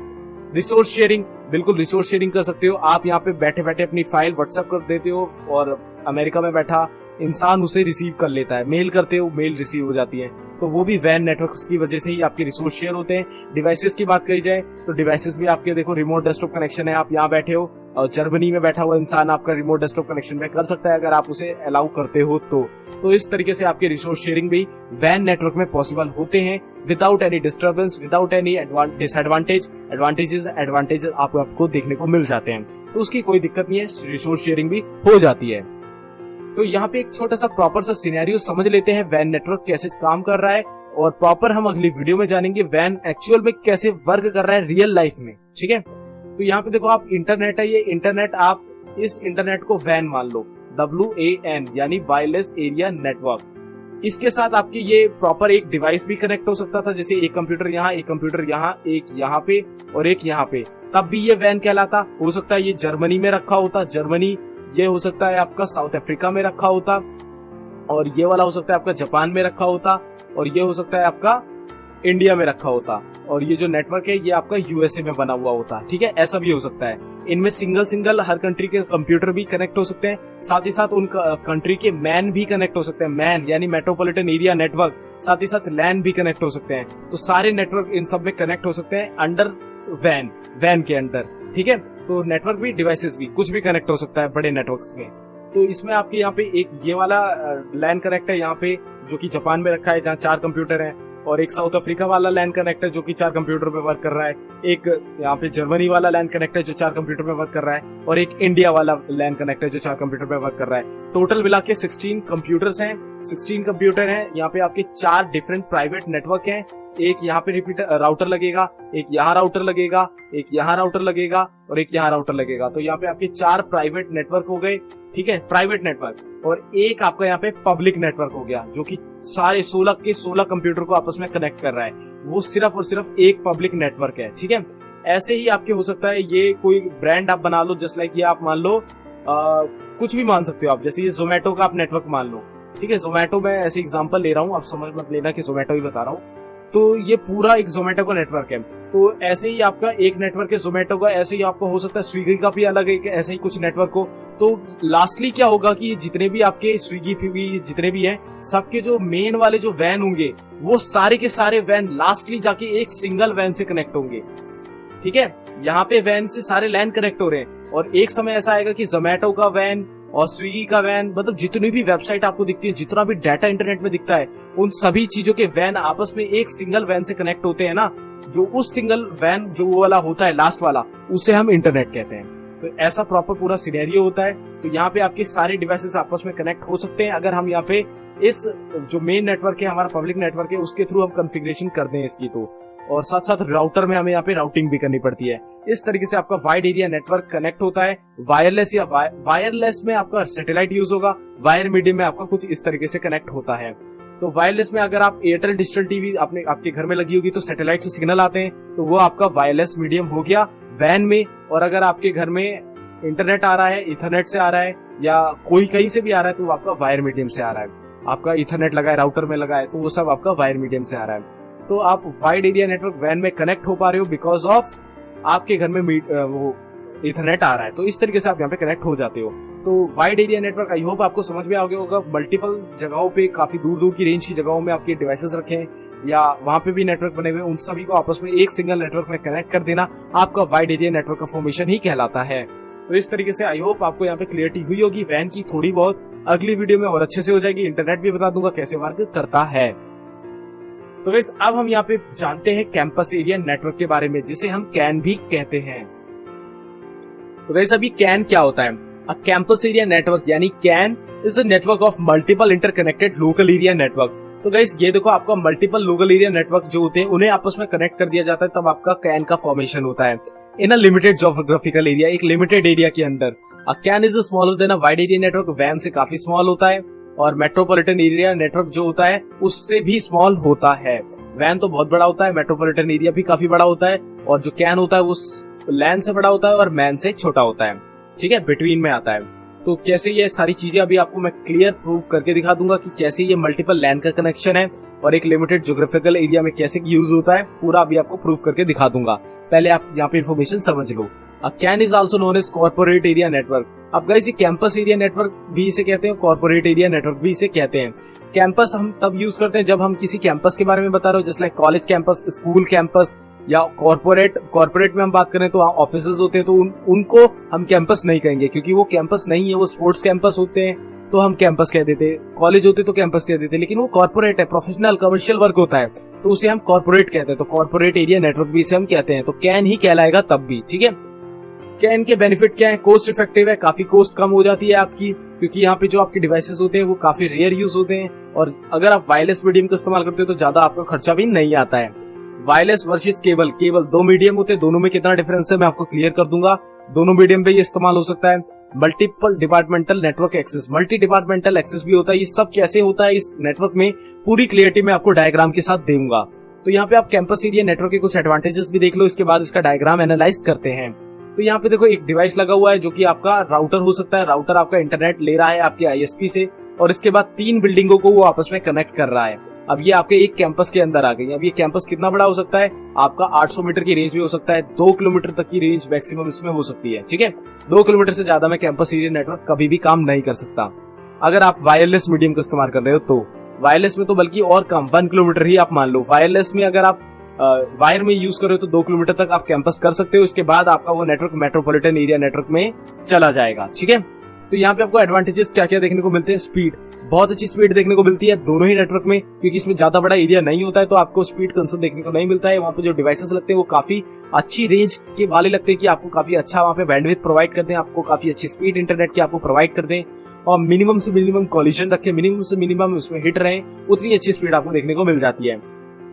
रिसोर्स शेयरिंग, बिल्कुल रिसोर्स शेयरिंग कर सकते हो आप। यहाँ पे बैठे बैठे अपनी फाइल व्हाट्सएप कर देते हो और अमेरिका में बैठा इंसान उसे रिसीव कर लेता है। मेल करते हो, मेल रिसीव हो जाती है। तो वो भी वैन नेटवर्क की वजह से ही आपके रिसोर्स शेयर होते हैं। डिवाइसेस की बात करी जाए तो डिवाइसेस भी आपके देखो रिमोट डेस्कटॉप कनेक्शन है। आप यहाँ बैठे हो और जर्मनी में बैठा हुआ इंसान आपका रिमोट डेस्कटॉप कनेक्शन में कर सकता है, अगर आप उसे अलाउ करते हो तो इस तरीके से आपके रिसोर्स शेयरिंग भी वैन नेटवर्क में पॉसिबल होते हैं without any disturbance, without any disadvantage. Advantages आपको देखने को मिल जाते हैं, तो उसकी कोई दिक्कत नहीं है, रिसोर्स शेयरिंग भी हो जाती है। तो यहाँ पे एक छोटा सा प्रॉपर सा सिनेरियो समझ लेते हैं वैन नेटवर्क कैसे काम कर रहा है, और प्रॉपर हम अगली वीडियो में जानेंगे वैन एक्चुअल में कैसे वर्क कर रहा है रियल लाइफ में। ठीक है, तो यहाँ पे देखो आप इंटरनेट है, ये इंटरनेट, आप इस इंटरनेट को वैन मान लो, WAN यानी वायरलेस एरिया नेटवर्क। इसके साथ आपके ये प्रॉपर एक डिवाइस भी कनेक्ट हो सकता था, जैसे एक कंप्यूटर यहाँ, एक कंप्यूटर यहाँ, एक यहाँ पे और एक यहाँ पे, तब भी ये वैन कहलाता। हो सकता है ये जर्मनी में रखा होता, जर्मनी, ये हो सकता है आपका साउथ अफ्रीका में रखा होता, और ये वाला हो सकता है आपका जापान में रखा होता, और ये हो सकता है आपका इंडिया में रखा होता, और ये जो नेटवर्क है ये आपका USA में बना हुआ होता। ठीक है, ऐसा भी हो सकता है। इनमें सिंगल हर कंट्री के कंप्यूटर भी कनेक्ट हो सकते हैं, साथ ही साथ उन कंट्री के मैन भी कनेक्ट हो सकते हैं। मैन यानी मेट्रोपॉलिटन एरिया नेटवर्क, साथ ही साथ लैन भी कनेक्ट हो सकते हैं। तो सारे नेटवर्क इन सब में कनेक्ट हो सकते हैं अंडर वैन के अंडर। ठीक है, तो नेटवर्क भी, डिवाइसेस भी, कुछ भी कनेक्ट हो सकता है बड़े नेटवर्क्स में। तो इसमें आपके यहाँ पे एक ये वाला लैन कनेक्ट है यहाँ पे, जो कि जापान में रखा है, जहाँ 4 कंप्यूटर हैं, और एक साउथ अफ्रीका वाला लैन कनेक्ट है जो कि 4 कंप्यूटर पे वर्क कर रहा है, एक यहाँ पे जर्मनी वाला लैन कनेक्ट है जो 4 कंप्यूटर पे वर्क कर रहा है, और एक इंडिया वाला लैन कनेक्ट है जो 4 कंप्यूटर पे वर्क कर रहा है। टोटल मिला के 16 कंप्यूटर्स हैं, 16 कंप्यूटर हैं। यहाँ पे आपके 4 डिफरेंट प्राइवेट नेटवर्क हैं। एक यहाँ पे रिपीटर राउटर लगेगा, एक यहाँ राउटर लगेगा, एक यहाँ राउटर लगेगा, और एक यहाँ राउटर लगेगा। तो यहाँ पे आपके 4 प्राइवेट नेटवर्क हो गए। ठीक है, प्राइवेट नेटवर्क, और एक आपका यहाँ पे पब्लिक नेटवर्क हो गया, जो कि सारे 16 कंप्यूटर को आपस में कनेक्ट कर रहा है। वो सिर्फ और सिर्फ एक पब्लिक नेटवर्क है। ठीक है, ऐसे ही आपके हो सकता है ये कोई ब्रांड आप बना लो, जस्ट लाइक ये आप मान लो कुछ भी मान सकते हो आप, जैसे ये जोमेटो का आप नेटवर्क मान लो। ठीक है, जोमेटो में ऐसे एग्जांपल ले रहा हूँ, आप समझ मत लेना कि जोमेटो ही बता रहा हूँ। तो ये पूरा एक जोमेटो का नेटवर्क है। तो ऐसे ही आपका एक नेटवर्क है जोमेटो का, ऐसे ही आपको हो सकता है स्विगी का भी अलग एक ऐसे ही कुछ नेटवर्क हो। तो लास्टली क्या होगा कि जितने भी आपके स्विगी जितने भी हैं, सबके जो मेन वाले जो वैन होंगे, वो सारे के सारे वैन लास्टली जाके एक सिंगल वैन से कनेक्ट होंगे। ठीक है, यहाँ पे वैन से सारे लैन कनेक्ट हो रहे हैं, और एक समय ऐसा आएगा कि जोमेटो का वैन और स्विगी का वैन, मतलब जितनी भी वेबसाइट आपको दिखती है, जितना भी डाटा इंटरनेट में दिखता है, उन सभी चीजों के वैन आपस में एक सिंगल वैन से कनेक्ट होते हैं ना। जो उस सिंगल वैन जो वो वाला होता है लास्ट वाला, उसे हम इंटरनेट कहते हैं। तो ऐसा प्रॉपर पूरा सिनेरियो होता है। तो यहाँ पे आपके सारे डिवाइसेस आपस में कनेक्ट हो सकते हैं अगर हम यहाँ पे इस जो मेन नेटवर्क है, हमारा पब्लिक नेटवर्क है, उसके थ्रू हम कॉन्फ़िगरेशन कर दें इसकी। तो और साथ साथ राउटर में हमें यहाँ पे राउटिंग भी करनी पड़ती है। इस तरीके से आपका वाइड एरिया नेटवर्क कनेक्ट होता है। वायरलेस या वायरलेस में आपका सैटेलाइट यूज होगा, वायर मीडियम में आपका कुछ इस तरीके से कनेक्ट होता है। तो वायरलेस में अगर आप एयरटेल डिजिटल टीवी आपके घर में लगी होगी तो सैटेलाइट से सिग्नल आते हैं, तो वो आपका वायरलेस मीडियम हो गया वैन में। और अगर आपके घर में इंटरनेट आ रहा है, इथरनेट से आ रहा है, या कोई कहीं से भी आ रहा है, तो वो आपका वायर मीडियम से आ रहा है। आपका इथरनेट लगा है, राउटर में लगा है, तो वो सब आपका वायर मीडियम से आ रहा है। तो आप वाइड एरिया नेटवर्क वैन में कनेक्ट हो पा रहे हो बिकॉज ऑफ आपके घर में वो इथरनेट आ रहा है। तो इस तरीके से आप यहाँ पे कनेक्ट हो जाते हो। तो wide area network I hope आपको समझ में आ गया होगा। मल्टीपल जगहों पे, काफी दूर दूर की रेंज की जगहों में आपके डिवाइसेस रखे हैं, या वहां पे भी नेटवर्क बने हुए, उन सभी को आपस में एक सिंगल नेटवर्क में कनेक्ट कर देना आपका वाइड एरिया नेटवर्क का फॉर्मेशन ही कहलाता है। तो इस तरीके से आई होप आपको यहाँ पे क्लियरिटी हुई होगी वैन की थोड़ी बहुत। अगली वीडियो में और अच्छे से हो जाएगी। इंटरनेट भी बता दूंगा कैसे वर्क करता है। तो गाइस अब हम यहाँ पे जानते हैं कैंपस एरिया नेटवर्क के बारे में, जिसे हम कैन भी कहते हैं। तो गाइस अभी कैन क्या होता है? अ कैंपस एरिया नेटवर्क यानी can is a network of multiple interconnected local area network. तो गाइस ये देखो, आपका मल्टीपल लोकल एरिया नेटवर्क जो होते हैं उन्हें आपस में कनेक्ट कर दिया जाता है, तब आपका कैन का फॉर्मेशन होता है in a limited geographical area, एक लिमिटेड एरिया के अंदर। Can is smaller than a wide area network, वैन से काफी स्मॉल होता है, और मेट्रोपॉलिटन एरिया नेटवर्क जो होता है उससे भी स्मॉल होता है। वैन तो बहुत बड़ा होता है, मेट्रोपॉलिटन एरिया भी काफी बड़ा होता है, और जो कैन होता है वो लैन से बड़ा होता है और मैन से छोटा होता है, ठीक है, बिटवीन में आता है। तो कैसे ये सारी चीजें अभी आपको मैं क्लियर प्रूफ करके दिखा दूंगा कि कैसे ये मल्टीपल लैन का कनेक्शन है और एक लिमिटेड ज्योग्राफिकल एरिया में कैसे यूज होता है, पूरा अभी आपको प्रूफ करके दिखा दूंगा। पहले आप यहाँ पे इन्फॉर्मेशन समझ लो। CAN is also known as corporate area network. अब गाइस ये कैंपस एरिया नेटवर्क भी इसे कहते हैं, कॉर्पोरेट एरिया नेटवर्क भी इसे कहते हैं। कैंपस हम तब यूज करते हैं जब हम किसी कैंपस के बारे में बता रहे हो, जैसे like college campus, school campus, या कॉर्पोरेट में हम बात करें तो ऑफिसेज होते हैं, तो उनको हम कैंपस नहीं कहेंगे क्योंकि वो कैंपस नहीं है, वो स्पोर्ट्स कैंपस होते हैं तो हम कैंपस कह देते। कॉलेज होते तो कैंपस कह देते, लेकिन वो कॉर्पोरेट है, प्रोफेशनल कमर्शियल वर्क होता है, तो उसे हम कॉर्पोरेट कहते हैं। तो कॉर्पोरेट एरिया नेटवर्क भी इसे हम कहते हैं, तो कैन ही कहलाएगा तब भी, ठीक है। कैन के बेनिफिट क्या है? कोस्ट इफेक्टिव है, काफी कोस्ट कम हो जाती है आपकी, क्योंकि यहाँ पे जो आपके डिवाइसेस होते हैं वो काफी रेयर यूज होते हैं, और अगर आप वायरलेस मीडियम का इस्तेमाल करते हो तो ज्यादा आपका खर्चा भी नहीं आता है। वायरलेस वर्सेस केबल, केवल दो मीडियम होते हैं, दोनों में कितना डिफरेंस है मैं आपको क्लियर कर दूंगा। दोनों मीडियम पे ये इस्तेमाल हो सकता है। Multiple departmental network access, multi departmental access भी होता है। ये सब कैसे होता है इस नेटवर्क में पूरी क्लियरिटी मैं आपको डायग्राम के साथ दूंगा। तो यहाँ पे आप कैंपस एरिया नेटवर्क के कुछ एडवांटेजेस भी देख लो, इसके बाद इसका डायग्राम एनालाइज करते हैं। तो यहाँ पे देखो एक डिवाइस लगा हुआ है जो कि आपका राउटर हो सकता है। राउटर आपका इंटरनेट ले रहा है आपके आईएसपी से, और इसके बाद 3 बिल्डिंगों को वो आपस में कनेक्ट कर रहा है। अब ये आपके एक कैंपस के अंदर आ गई। अब ये कैंपस कितना बड़ा हो सकता है? आपका 800 मीटर की रेंज भी हो सकता है, 2 किलोमीटर तक की रेंज मैक्सिमम इसमें हो सकती है, ठीक है। 2 किलोमीटर से ज्यादा में कैंपस एरिया नेटवर्क कभी भी काम नहीं कर सकता अगर आप वायरलेस मीडियम का इस्तेमाल कर रहे हो तो। वायरलेस में तो बल्कि और कम, 1 किलोमीटर ही आप मान लो। वायरलेस में अगर आप वायर में यूज कर रहे हो तो 2 किलोमीटर तक आप कैंपस कर सकते हो, इसके बाद आपका वो नेटवर्क मेट्रोपॉलिटन एरिया नेटवर्क में चला जाएगा, ठीक है। तो यहाँ पे आपको एडवांटेजेस क्या क्या देखने को मिलते हैं? स्पीड, बहुत अच्छी स्पीड देखने को मिलती है दोनों ही नेटवर्क में, क्योंकि इसमें ज्यादा बड़ा एरिया नहीं होता है तो आपको स्पीड कंसर्न देखने को नहीं मिलता है। वहाँ पे जो डिवाइसेस लगते हैं वो काफी अच्छी रेंज के वाले लगते हैं कि आपको काफी अच्छा वहाँ पे बैंडविड्थ प्रोवाइड करते हैं, आपको काफी अच्छी स्पीड इंटरनेट की आपको प्रोवाइड करते हैं, और मिनिमम से मिनिमम कॉलिजन रखे, मिनिमम से मिनिमम उसमें हिट रहे, उतनी अच्छी स्पीड आपको देखने को मिल जाती है।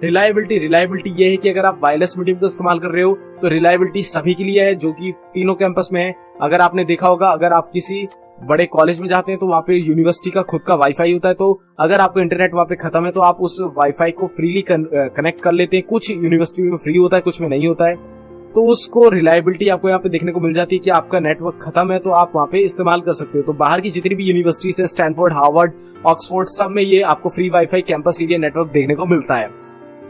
रिलायबिलिटी ये है कि अगर आप वायरलेस मीडियम का इस्तेमाल कर रहे हो तो रिलायबिलिटी सभी के लिए है, जो कि तीनों कैंपस में है। अगर आपने देखा होगा, अगर आप किसी बड़े कॉलेज में जाते हैं तो वहाँ पे यूनिवर्सिटी का खुद का वाईफाई होता है, तो अगर आपको इंटरनेट वहाँ पे खत्म है तो आप उस वाईफाई को फ्रीली कनेक्ट कर लेते हैं। कुछ यूनिवर्सिटी में फ्री होता है, कुछ में नहीं होता है, तो उसको रिलायबिलिटी आपको यहाँ पे देखने को मिल जाती है कि आपका नेटवर्क खत्म है तो आप वहाँ पे इस्तेमाल कर सकते हो। तो बाहर की जितनी भी यूनिवर्सिटीज है, स्टैनफोर्ड, हार्वर्ड, ऑक्सफोर्ड, सब में ये आपको free wifi campus area network देखने को मिलता है।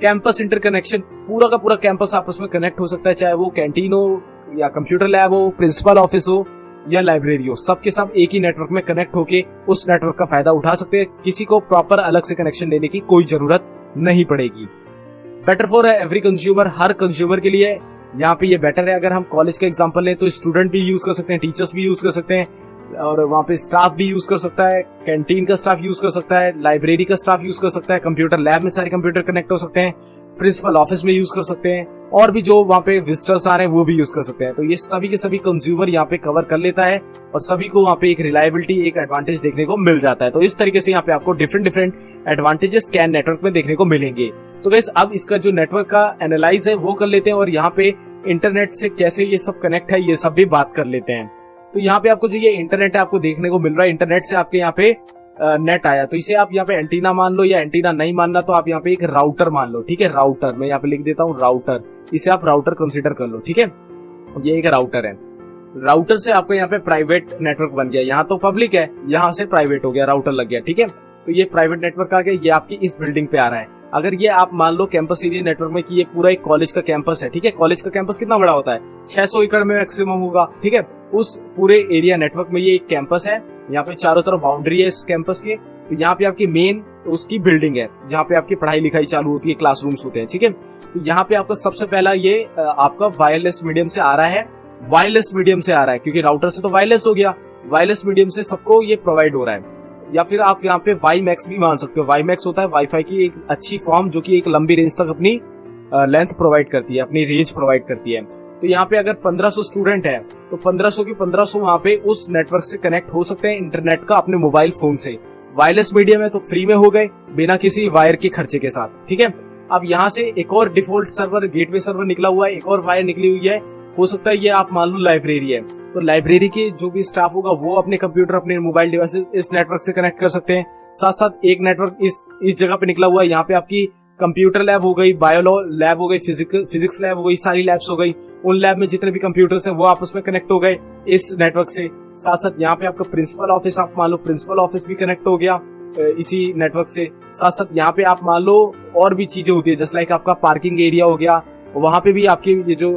कैंपस इंटरकनेक्शन, पूरा का पूरा कैंपस आपस में कनेक्ट हो सकता है, चाहे वो कैंटीन हो या कंप्यूटर लैब हो, प्रिंसिपल ऑफिस हो या लाइब्रेरी हो, सबके सब एक ही नेटवर्क में कनेक्ट होके उस नेटवर्क का फायदा उठा सकते हैं। किसी को प्रॉपर अलग से कनेक्शन लेने की कोई जरूरत नहीं पड़ेगी। Better for every consumer, her consumer के लिए यहाँ पे ये बेटर है। अगर हम कॉलेज का एग्जांपल लें तो स्टूडेंट भी यूज कर सकते हैं, टीचर्स भी यूज कर सकते हैं, और वहाँ पे स्टाफ भी यूज कर सकता है, कैंटीन का स्टाफ यूज कर सकता है, लाइब्रेरी का स्टाफ यूज कर सकता है, कंप्यूटर लैब में सारे कंप्यूटर कनेक्ट हो सकते हैं, प्रिंसिपल ऑफिस में यूज कर सकते हैं, और भी जो वहाँ पे विजिटर्स आ रहे हैं वो भी यूज कर सकते हैं। तो ये सभी के सभी कंज्यूमर यहाँ पे कवर कर लेता है, और सभी को वहाँ पे एक रिलायबिलिटी, एक एडवांटेज देखने को मिल जाता है। तो इस तरीके से यहाँ पे आपको डिफरेंट एडवांटेजेस कैन नेटवर्क में देखने को मिलेंगे। तो गाइस अब इसका जो नेटवर्क का एनालाइज है वो कर लेते हैं, और यहाँ पे इंटरनेट से कैसे ये सब कनेक्ट है ये सब भी बात कर लेते हैं। तो यहाँ पे आपको जो ये इंटरनेट है आपको देखने को मिल रहा है, इंटरनेट से आपके यहाँ पे नेट आया, तो इसे आप यहाँ पे एंटीना मान लो, या एंटीना नहीं मानना तो आप यहाँ पे एक राउटर मान लो, ठीक है। राउटर मैं यहाँ पे लिख देता हूँ, राउटर, इसे आप राउटर कंसीडर कर लो, ठीक है। ये एक राउटर है। राउटर से आपको यहाँ पे प्राइवेट नेटवर्क बन गया, यहाँ तो पब्लिक है, यहाँ से प्राइवेट हो गया, राउटर लग गया, ठीक है। तो ये प्राइवेट नेटवर्क आ गया, ये आपकी इस बिल्डिंग पे आ रहा है। अगर ये आप मान लो कैंपस एरिया नेटवर्क में कि ये पूरा एक कॉलेज का कैंपस है, ठीक है। कॉलेज का कैंपस कितना बड़ा होता है? 600 एकड़ में मैक्सिमम होगा, ठीक है। उस पूरे एरिया नेटवर्क में ये एक कैंपस है, यहाँ पे चारों तरफ बाउंड्री है इस कैंपस के। तो यहाँ पे आपकी मेन उसकी बिल्डिंग है जहाँ पे आपकी पढ़ाई लिखाई चालू होती है, क्लासरूम्स होते हैं, ठीक है। तो यहाँ पे आपका सबसे पहला ये आपका वायरलेस मीडियम से आ रहा है, वायरलेस मीडियम से आ रहा है, क्योंकि राउटर से तो वायरलेस हो गया, वायरलेस मीडियम से सबको ये प्रोवाइड हो रहा है। या फिर आप यहाँ पे वाई मैक्स भी मान सकते हो। वाई मैक्स होता है वाईफाई की एक अच्छी फॉर्म जो कि एक लंबी रेंज तक अपनी लेंथ प्रोवाइड करती है, अपनी रेंज प्रोवाइड करती है। तो यहाँ पे अगर 1500 स्टूडेंट है तो 1500 की 1500 वहाँ पे उस नेटवर्क से कनेक्ट हो सकते हैं इंटरनेट का अपने मोबाइल फोन से। वायरलेस मीडियम है तो फ्री में हो गए बिना किसी वायर के खर्चे के साथ, ठीक है। अब यहाँ से एक और डिफॉल्ट सर्वर, गेटवे सर्वर निकला हुआ है, एक और वायर निकली हुई है, हो सकता है ये आप मान लो लाइब्रेरी है। तो लाइब्रेरी के जो भी स्टाफ होगा वो अपने कंप्यूटर, अपने मोबाइल डिवाइसेस इस नेटवर्क से कनेक्ट कर सकते हैं। साथ साथ एक नेटवर्क इस जगह पे निकला हुआ है, यहाँ पे आपकी कंप्यूटर लैब हो गई, बायो लैब हो गई, फिजिक्स लैब हो गई, सारी लैब्स हो गई। उन लैब में जितने भी कंप्यूटर्स हैं वो आपस में कनेक्ट हो गए इस नेटवर्क से। साथ साथ यहाँ पे आपका प्रिंसिपल ऑफिस, आप मान लो प्रिंसिपल ऑफिस भी कनेक्ट हो गया इसी नेटवर्क से। साथ साथ यहाँ पे आप मान लो और भी चीजें होती है, जैसे लाइक आपका पार्किंग एरिया हो गया, वहां पे भी आपके ये जो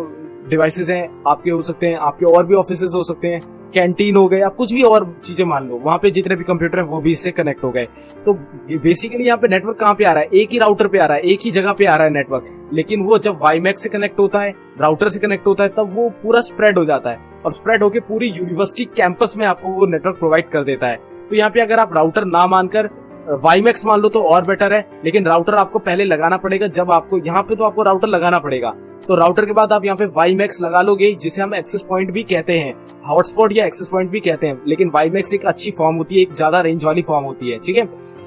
डिवाइसेस हैं आपके हो सकते हैं, आपके और भी ऑफिसेस हो सकते हैं, कैंटीन हो गए, आप कुछ भी और चीजें मान लो, वहां पे जितने भी कंप्यूटर है वो भी इससे कनेक्ट हो गए। तो बेसिकली यहाँ पे नेटवर्क कहाँ पे आ रहा है, एक ही राउटर पे आ रहा है, एक ही जगह पे आ रहा है नेटवर्क। लेकिन वो जब वाईमैक्स से कनेक्ट होता है, राउटर से कनेक्ट होता है, तब वो पूरा स्प्रेड हो जाता है और स्प्रेड होकर पूरी यूनिवर्सिटी कैंपस में आपको वो नेटवर्क प्रोवाइड कर देता है। तो यहाँ पे अगर आप राउटर ना मानकर वाईमैक्स मान लो तो और बेटर है, लेकिन राउटर आपको पहले लगाना पड़ेगा। जब आपको यहाँ पे तो आपको राउटर लगाना पड़ेगा, तो राउटर के बाद आप यहाँ पे वाईमैक्स लगा लोगे, जिसे हम एक्सेस पॉइंट भी कहते हैं, हॉटस्पॉट या एक्सेस पॉइंट भी कहते हैं। लेकिन वाईमैक्स एक अच्छी फॉर्म होती है, एक ज्यादा रेंज वाली फॉर्म होती है, ठीक है।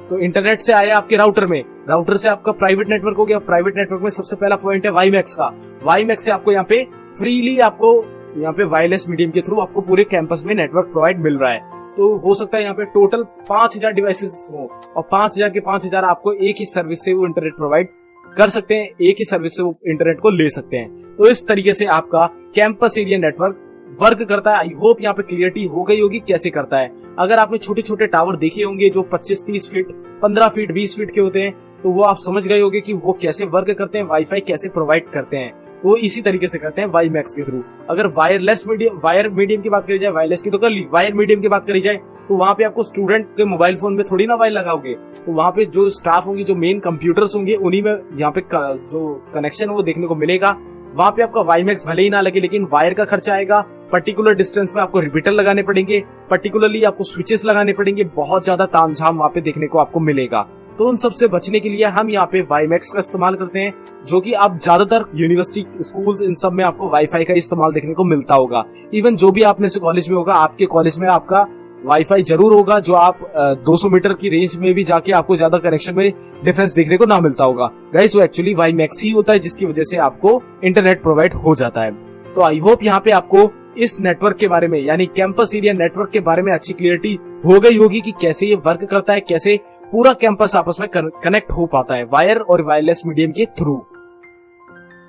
तो इंटरनेट से आया आपके राउटर में, राउटर से आपका प्राइवेट नेटवर्क हो गया। प्राइवेट नेटवर्क में सबसे पहला पॉइंट है वाईमैक्स का। वाईमैक्स से आपको यहाँ पे फ्रीली आपको यहाँ पे वायरलेस मीडियम के थ्रू आपको पूरे कैंपस में नेटवर्क प्रोवाइड मिल रहा है। तो हो सकता है यहाँ पे टोटल 5000 डिवाइसेस हो और 5000 के 5000 आपको एक ही सर्विस से वो इंटरनेट प्रोवाइड कर सकते हैं, एक ही सर्विस से वो इंटरनेट को ले सकते हैं। तो इस तरीके से आपका कैंपस एरिया नेटवर्क वर्क करता है। आई होप यहाँ पे क्लियरिटी हो गई होगी कैसे करता है। अगर आपने छोटे छोटे टावर देखे होंगे जो 25-30 फीट, 15 फीट, 20 फीट के होते हैं, तो वो आप समझ गए होंगे कि वो कैसे वर्क करते हैं, वाईफाई कैसे प्रोवाइड करते हैं। वो इसी तरीके से करते हैं वाईमैक्स के थ्रू। अगर वायर मीडियम की बात करी जाए, वायरलेस की तो कर ली, वायर मीडियम की बात करी जाए, तो वहां पे आपको स्टूडेंट के मोबाइल फोन में थोड़ी ना वायर लगाओगे। तो वहां पे जो स्टाफ होंगे, जो मेन कंप्यूटर्स होंगे, उन्हीं में यहाँ पे जो कनेक्शन वो देखने को मिलेगा। वहां पे आपका वाईमैक्स भले ही ना लगे, लेकिन वायर का खर्चा आएगा। पर्टिकुलर डिस्टेंस में आपको रिपीटर लगाने पड़ेंगे, पर्टिकुलरली आपको स्विचेस लगाने पड़ेंगे, बहुत ज्यादा तामझाम वहां पे देखने को आपको मिलेगा। तो उन सबसे बचने के लिए हम यहाँ पे वाईमैक्स का इस्तेमाल करते हैं, जो कि आप ज्यादातर यूनिवर्सिटी, स्कूल्स, इन सब में आपको वाईफाई का इस्तेमाल देखने को मिलता होगा। इवन जो भी आप में से कॉलेज में होगा, आपके कॉलेज में आपका वाईफाई जरूर होगा, जो आप 200 मीटर की रेंज में भी जाके आपको ज्यादा कनेक्शन में डिफरेंस देखने को ना मिलता होगा। गाइस वो एक्चुअली वाईमैक्स ही होता है, जिसकी वजह से आपको इंटरनेट प्रोवाइड हो जाता है। तो आई होप यहाँ पे आपको इस नेटवर्क के बारे में, यानी कैंपस एरिया नेटवर्क के बारे में अच्छी क्लियरिटी हो गई होगी कि कैसे ये वर्क करता है, कैसे पूरा कैंपस आपस में कनेक्ट हो पाता है वायर और वायरलेस मीडियम के थ्रू।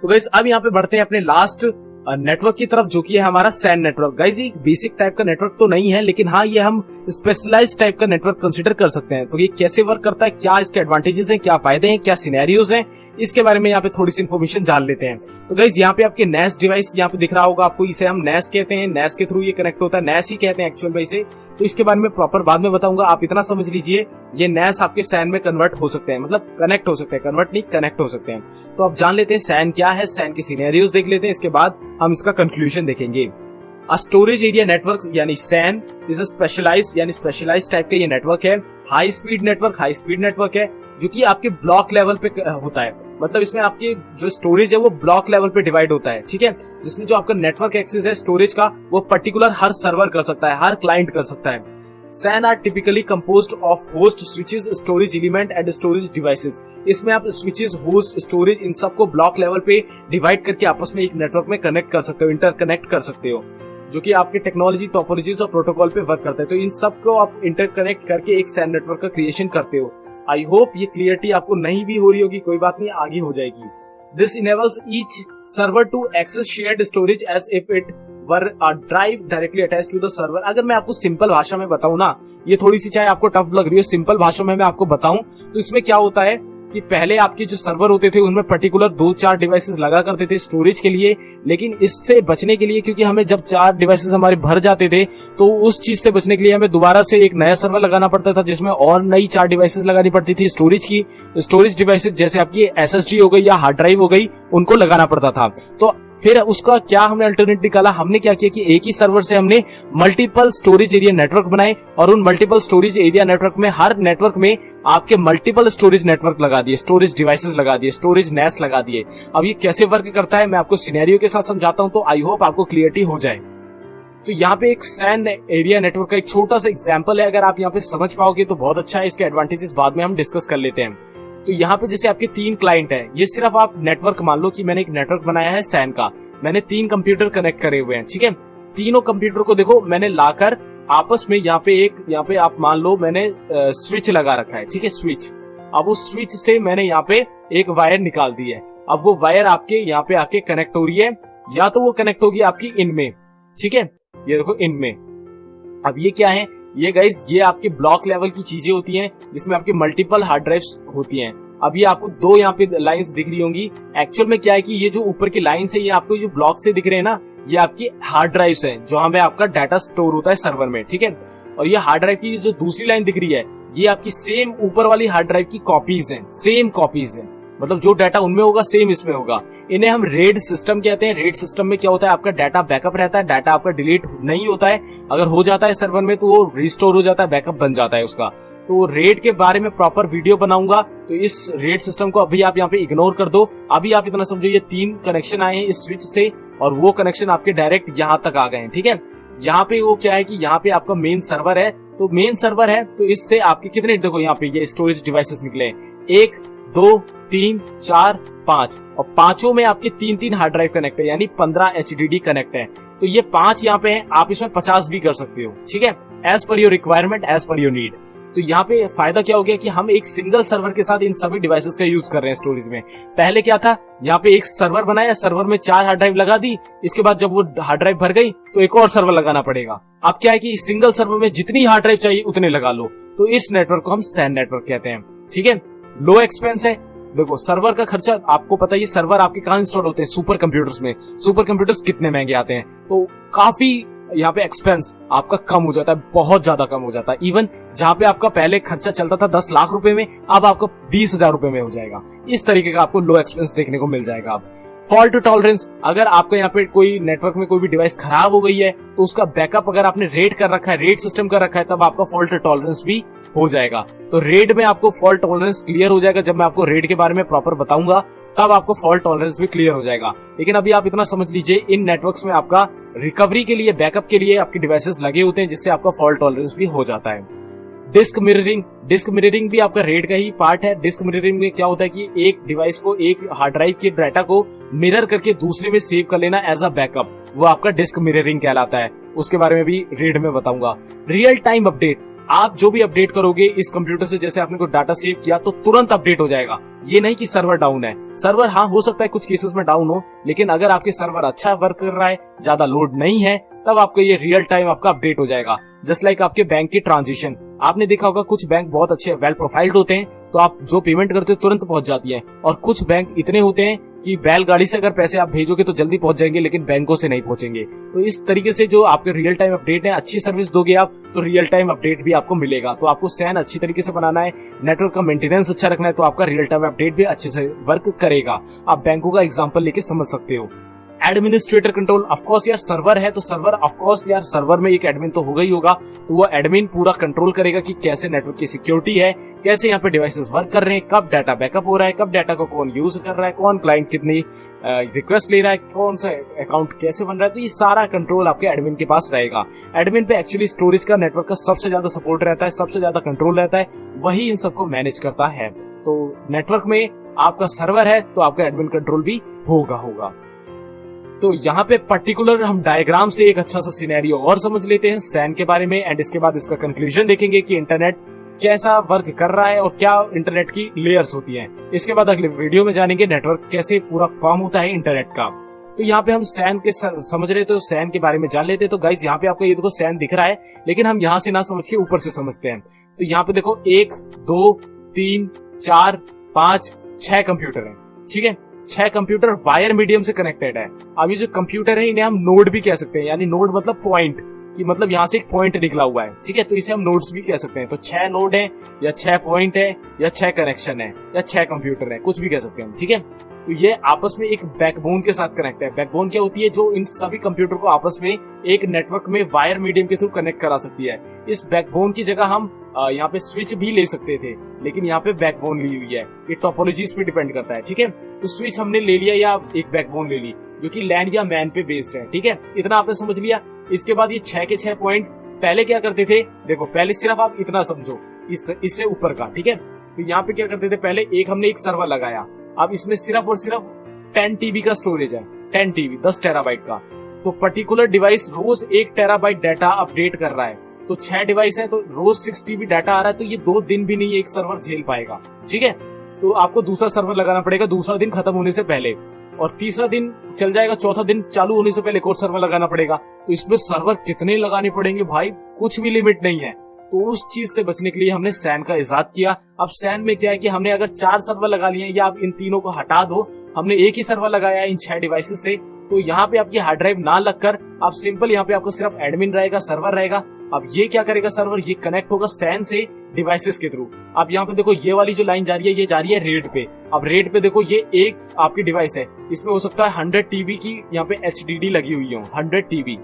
तो गाइस अब यहाँ पे बढ़ते हैं अपने लास्ट नेटवर्क की तरफ, जो कि है हमारा सैन नेटवर्क। गाइस ये बेसिक टाइप का नेटवर्क तो नहीं है, लेकिन हाँ ये हम स्पेशलाइज्ड टाइप का नेटवर्क कंसीडर कर सकते हैं। तो ये कैसे वर्क करता है, क्या इसके एडवांटेजेस हैं, क्या फायदे हैं, क्या सिनेरियोज हैं, इसके बारे में यहाँ पे थोड़ी सी इन्फॉर्मेशन जान लेते हैं। तो गाइस यहाँ पे आपके नेस डिवाइस यहाँ पे दिख रहा होगा आपको, इसे हम नेस कहते हैं, नेस के थ्रू ये कनेक्ट होता है, नेस ही कहते हैं एक्चुअल में इसे। तो इसके बारे में प्रॉपर बाद में बताऊंगा, आप इतना समझ लीजिए ये नेस आपके सैन में कन्वर्ट हो सकते हैं, मतलब कनेक्ट हो सकते हैं, कन्वर्ट नहीं कनेक्ट हो सकते हैं। तो आप जान लेते हैं सैन क्या है, सैन की सिनेरियोज देख लेते हैं, इसके बाद हम इसका कंक्लूजन देखेंगे। स्टोरेज एरिया नेटवर्क यानी सैन इज स्पेशलाइज्ड टाइप का ये नेटवर्क है। हाई स्पीड नेटवर्क है, जो कि आपके ब्लॉक लेवल पे होता है। मतलब इसमें आपकी जो स्टोरेज है वो ब्लॉक लेवल पे डिवाइड होता है, ठीक है। जिसमें जो आपका नेटवर्क एक्सेस है स्टोरेज का, वो पर्टिकुलर हर सर्वर कर सकता है, हर क्लाइंट कर सकता है। SAN are typically composed of host, switches, storage element and storage devices। इसमें आप switches, host, storage इन सबको ब्लॉक लेवल पे डिवाइड करके आपस में एक नेटवर्क में कनेक्ट कर सकते हो, इंटरकनेक्ट कर सकते हो, जो कि आपके टेक्नोलॉजी, टोपोलॉजीज और प्रोटोकॉल पे वर्क करते हैं। तो इन सबको आप इंटरकनेक्ट करके एक SAN नेटवर्क का क्रिएशन करते हो। आई होप ये क्लियरिटी आपको नहीं भी हो रही होगी, कोई बात नहीं, आगे हो जाएगी। This enables each server to access shared storage as if it were a drive directly attached to the server। अगर मैं आपको सिंपल भाषा में बताऊं ना, ये थोड़ी सी चाहे आपको टफ लग रही हो, सिंपल भाषा में मैं आपको बताऊं तो इसमें क्या होता है कि पहले आपके जो सर्वर होते थे उनमें पर्टिकुलर 2-4 डिवाइसेस लगा करते थे स्टोरेज के लिए। लेकिन इससे बचने के लिए, क्योंकि हमें जब 4 डिवाइसेस हमारे भर जाते थे, तो उस चीज से बचने के लिए हमें दोबारा से एक नया सर्वर लगाना पड़ता था, जिसमें और नई 4 डिवाइसेस लगानी पड़ती थी स्टोरेज की। स्टोरेज डिवाइसेस जैसे आपकी SSD हो गई या हार्ड ड्राइव हो गई, उनको लगाना पड़ता था। तो फिर उसका क्या हमने अल्टरनेट निकाला, हमने क्या किया कि एक ही सर्वर से हमने मल्टीपल स्टोरेज एरिया नेटवर्क बनाए, और उन मल्टीपल स्टोरेज एरिया नेटवर्क में हर नेटवर्क में आपके मल्टीपल स्टोरेज नेटवर्क लगा दिए, स्टोरेज डिवाइसेस लगा दिए, स्टोरेज नेस लगा दिए। अब ये कैसे वर्क करता है मैं आपको सिनेरियो के साथ समझाता हूं, तो आई होप आपको क्लियरिटी हो जाए। तो यहाँ पे एक SAN एरिया नेटवर्क का एक छोटा सा एग्जाम्पल है, अगर आप यहाँ पे समझ पाओगे तो बहुत अच्छा है। इसके एडवांटेजेस बाद में हम डिस्कस कर लेते हैं। तो यहाँ पे जैसे आपके 3 क्लाइंट है, ये सिर्फ आप नेटवर्क मान लो कि मैंने एक नेटवर्क बनाया है SAN का, मैंने 3 कंप्यूटर कनेक्ट करे हुए हैं, ठीक है। तीनों कंप्यूटर को देखो मैंने लाकर आपस में यहाँ पे आप मान लो मैंने स्विच लगा रखा है, ठीक है, स्विच। अब उस स्विच से मैंने यहाँ पे एक वायर निकाल दी है। अब वो वायर आपके यहाँ पे आके कनेक्ट हो रही है, या तो वो कनेक्ट होगी आपकी इनमें, ठीक है, ये देखो इनमें। अब ये क्या है, ये गाइस ये आपके ब्लॉक लेवल की चीजें होती हैं जिसमें आपकी मल्टीपल हार्ड ड्राइव्स होती हैं। अब ये आपको दो यहाँ पे लाइंस दिख रही होंगी। एक्चुअल में क्या है कि ये जो ऊपर की लाइंस है ये आपको जो ब्लॉक से दिख रहे हैं ना, ये आपकी हार्ड ड्राइव्स हैं जहां पे आपका डाटा स्टोर होता है सर्वर में, ठीक है। और ये हार्ड ड्राइव की जो दूसरी लाइन दिख रही है ये आपकी सेम ऊपर वाली हार्ड ड्राइव की कॉपीज हैं, सेम कॉपीज हैं, मतलब जो डाटा उनमें होगा सेम इसमें होगा। इन्हें हम रेड सिस्टम कहते हैं। रेड सिस्टम में क्या होता है, आपका डाटा बैकअप रहता है, डाटा आपका डिलीट नहीं होता है। अगर हो जाता है सर्वर में तो वो रिस्टोर हो जाता है, बैकअप बन जाता है उसका। तो रेड के बारे में प्रॉपर वीडियो बनाऊंगा, तो इस रेड सिस्टम को अभी आप यहाँ पे इग्नोर कर दो। अभी आप इतना समझो ये 3 कनेक्शन आए हैं इस स्विच से और वो कनेक्शन आपके डायरेक्ट यहाँ तक आ गए हैं, ठीक है। यहाँ पे वो क्या है कि यहाँ पे आपका मेन सर्वर है, तो मेन सर्वर है तो इससे आपके कितने, देखो यहाँ पे ये स्टोरेज डिवाइसेस निकले हैं, 1 2 3 4 5 और पांचों में आपके 3-3 हार्ड ड्राइव कनेक्ट है, यानी 15 HDD कनेक्ट है। तो ये 5 यहाँ पे हैं, आप इसमें 50 भी कर सकते हो, ठीक है, as per your requirement, as per your need. तो यहाँ पे फायदा क्या हो गया कि हम एक सिंगल सर्वर के साथ इन सभी डिवाइसेस का यूज कर रहे हैं स्टोरेज में। पहले क्या था, यहाँ पे एक सर्वर बनाया, सर्वर में 4 हार्ड ड्राइव लगा दी, इसके बाद जब वो हार्ड ड्राइव भर गई तो एक और सर्वर लगाना पड़ेगा। अब क्या है कि सिंगल सर्वर में जितनी हार्ड ड्राइव चाहिए उतने लगा लो। तो इस नेटवर्क को हम सैन नेटवर्क कहते हैं, ठीक है। लो एक्सपेंस है। देखो सर्वर का खर्चा आपको पता है, सर्वर आपके कहाँ इंस्टॉल होते हैं, सुपर कंप्यूटर्स में। सुपर कंप्यूटर्स कितने महंगे आते हैं, तो काफी यहाँ पे एक्सपेंस आपका कम हो जाता है, बहुत ज्यादा कम हो जाता है। इवन जहाँ पे आपका पहले खर्चा चलता था 10 लाख रुपए में, अब आपको 20,000 रुपए में हो जाएगा। इस तरीके का आपको लो एक्सपेंस देखने को मिल जाएगा। अब फॉल्ट टॉलरेंस, अगर आपका यहाँ पे कोई नेटवर्क में कोई भी डिवाइस खराब हो गई है तो उसका बैकअप अगर आपने रेड कर रखा है, रेड सिस्टम कर रखा है, तब आपका फॉल्ट टॉलरेंस भी हो जाएगा। तो रेड में आपको फॉल्ट टॉलरेंस क्लियर हो जाएगा। जब मैं आपको रेड के बारे में प्रॉपर बताऊंगा तब आपको फॉल्ट टॉलरेंस भी क्लियर हो जाएगा। लेकिन अभी आप इतना समझ लीजिए, इन नेटवर्क्स में आपका रिकवरी के लिए, बैकअप के लिए आपके डिवाइसेस लगे होते हैं, जिससे आपका फॉल्ट टॉलरेंस भी हो जाता है। डिस्क मिररिंग, डिस्क मिररिंग भी आपका रेड का ही पार्ट है। डिस्क मिररिंग में क्या होता है कि एक डिवाइस को, एक हार्ड ड्राइव के डाटा को मिरर करके दूसरे में सेव कर लेना एज अ बैकअप, वो आपका डिस्क मिररिंग कहलाता है। उसके बारे में भी रेड में बताऊंगा। रियल टाइम अपडेट, आप जो भी अपडेट करोगे इस कंप्यूटर से, जैसे आपने कोई डाटा सेव किया तो तुरंत अपडेट हो जाएगा। ये नहीं कि सर्वर डाउन है। सर्वर हाँ हो सकता है कुछ केसेस में डाउन हो, लेकिन अगर आपके सर्वर अच्छा वर्क कर रहा है, ज्यादा लोड नहीं है, तब आपको ये रियल टाइम आपका अपडेट हो जाएगा। जस्ट लाइक आपके बैंक की ट्रांजिशन, आपने देखा होगा कुछ बैंक बहुत अच्छे वेल प्रोफाइल्ड होते हैं, तो आप जो पेमेंट करते हो तुरंत पहुंच जाती है। और कुछ बैंक इतने होते हैं कि बैलगाड़ी से अगर पैसे आप भेजोगे तो जल्दी पहुंच जाएंगे, लेकिन बैंकों से नहीं पहुंचेंगे। तो इस तरीके से जो आपके रियल टाइम अपडेट है, अच्छी सर्विस दोगे आप तो रियल टाइम अपडेट भी आपको मिलेगा। तो आपको सैन अच्छी तरीके से बनाना है, नेटवर्क का मेंटेनेंस अच्छा रखना है, तो आपका रियल टाइम अपडेट भी अच्छे से वर्क करेगा। आप बैंकों का एग्जांपल लेके समझ सकते हो। एडमिनिस्ट्रेटर कंट्रोल, ऑफकोर्स यार सर्वर है तो सर्वर, ऑफकोर्स यार सर्वर में एक एडमिन तो होगा ही होगा, तो वो एडमिन पूरा कंट्रोल करेगा कि कैसे नेटवर्क की सिक्योरिटी है, कैसे यहाँ पे डिवाइसेस वर्क कर रहे हैं, कब डाटा बैकअप हो रहा है, कब डाटा को कौन यूज कर रहा है, कौन क्लाइंट कितनी रिक्वेस्ट ले रहा है, कौन सा अकाउंट कैसे बन रहा है। तो ये सारा कंट्रोल आपके एडमिन के पास रहेगा। एडमिन पे एक्चुअली स्टोरेज का, नेटवर्क का सबसे ज्यादा सपोर्ट रहता है, सबसे ज्यादा कंट्रोल रहता है, वही इन सबको मैनेज करता है। तो नेटवर्क में आपका सर्वर है तो आपका एडमिन कंट्रोल भी होगा। तो यहाँ पे पर्टिकुलर हम डायग्राम से एक अच्छा सा सिनेरियो और समझ लेते हैं सैन के बारे में, एंड इसके बाद इसका कंक्लूजन देखेंगे कि इंटरनेट कैसा वर्क कर रहा है और क्या इंटरनेट की लेयर्स होती हैं। इसके बाद अगले वीडियो में जानेंगे नेटवर्क कैसे पूरा फॉर्म होता है इंटरनेट का। तो यहाँ पे हम सैन के समझ रहे, तो सैन के बारे में जान लेते हैं। तो गाइस यहाँ पे आपको ये देखो सैन दिख रहा है, लेकिन हम यहाँ से ना समझ के ऊपर से समझते हैं। तो यहाँ पे देखो 1 2 3 4 5 6 कंप्यूटर है, ठीक है। 6 कंप्यूटर वायर मीडियम से कनेक्टेड है। अब ये जो कंप्यूटर है इन्हें हम नोड भी कह सकते हैं, यानी नोड मतलब पॉइंट, कि मतलब यहाँ से एक पॉइंट निकला हुआ है, ठीक है। तो इसे हम नोड्स भी कह सकते हैं। तो 6 नोड है या 6 पॉइंट है या 6 कनेक्शन है या 6 कंप्यूटर है, कुछ भी कह सकते हैं, ठीक है। तो ये आपस में एक बैकबोन के साथ कनेक्ट है। बैकबोन क्या होती है, जो इन सभी कंप्यूटर को आपस में एक नेटवर्क में वायर मीडियम के थ्रू कनेक्ट करा सकती है। इस बैकबोन की जगह हम यहाँ पे स्विच भी ले सकते थे, लेकिन यहाँ पे बैकबोन ली हुई है। ये टोपोलॉजीज पे डिपेंड करता है, ठीक है। तो स्विच हमने ले लिया या एक बैकबोन ले ली जो कि लैंड या मैन पे बेस्ड है, ठीक है। इतना आपने समझ लिया। इसके बाद ये 6 के 6 पॉइंट पहले क्या करते थे, देखो पहले सिर्फ आप इतना समझो, इससे ऊपर का, ठीक है। तो यहाँ पे क्या करते थे, पहले हमने एक सर्वर लगाया। अब इसमें सिर्फ और सिर्फ 10 TB का स्टोरेज है, 10 TB 10 टेराबाइट का। तो पर्टिकुलर डिवाइस रोज 1 टेराबाइट डाटा अपडेट कर रहा है, तो 6 डिवाइस है तो रोज 6 टीबी डाटा आ रहा है, तो ये 2 दिन भी नहीं एक सर्वर झेल पाएगा। ठीक है, तो आपको दूसरा सर्वर लगाना पड़ेगा दूसरा दिन खत्म होने से पहले, और तीसरा दिन चल जाएगा, चौथा दिन चालू होने से पहले एक और सर्वर लगाना पड़ेगा। तो इसमें सर्वर कितने लगाने पड़ेंगे भाई, कुछ भी लिमिट नहीं है। तो उस चीज से बचने के लिए हमने सैन का इजाद किया। अब सैन में क्या है कि हमने अगर 4 सर्वर लगा लिए या आप इन तीनों को हटा दो, हमने एक ही सर्वर लगाया इन 6 डिवाइसेस से, तो यहाँ पे आपकी हार्ड ड्राइव ना लगकर आप सिंपल यहाँ पे आपको सिर्फ एडमिन रहेगा, सर्वर रहेगा। अब ये क्या करेगा सर्वर, ये कनेक्ट होगा सैन से डिवाइसेस के थ्रू। अब यहाँ पे देखो ये वाली जो लाइन जा रही है ये जा रही है रेड पे। अब रेड पे देखो ये एक आपकी डिवाइस है, इसमें हो सकता है 100 टीबी की यहाँ पे HDD लगी हुई हो, 100 टीबी।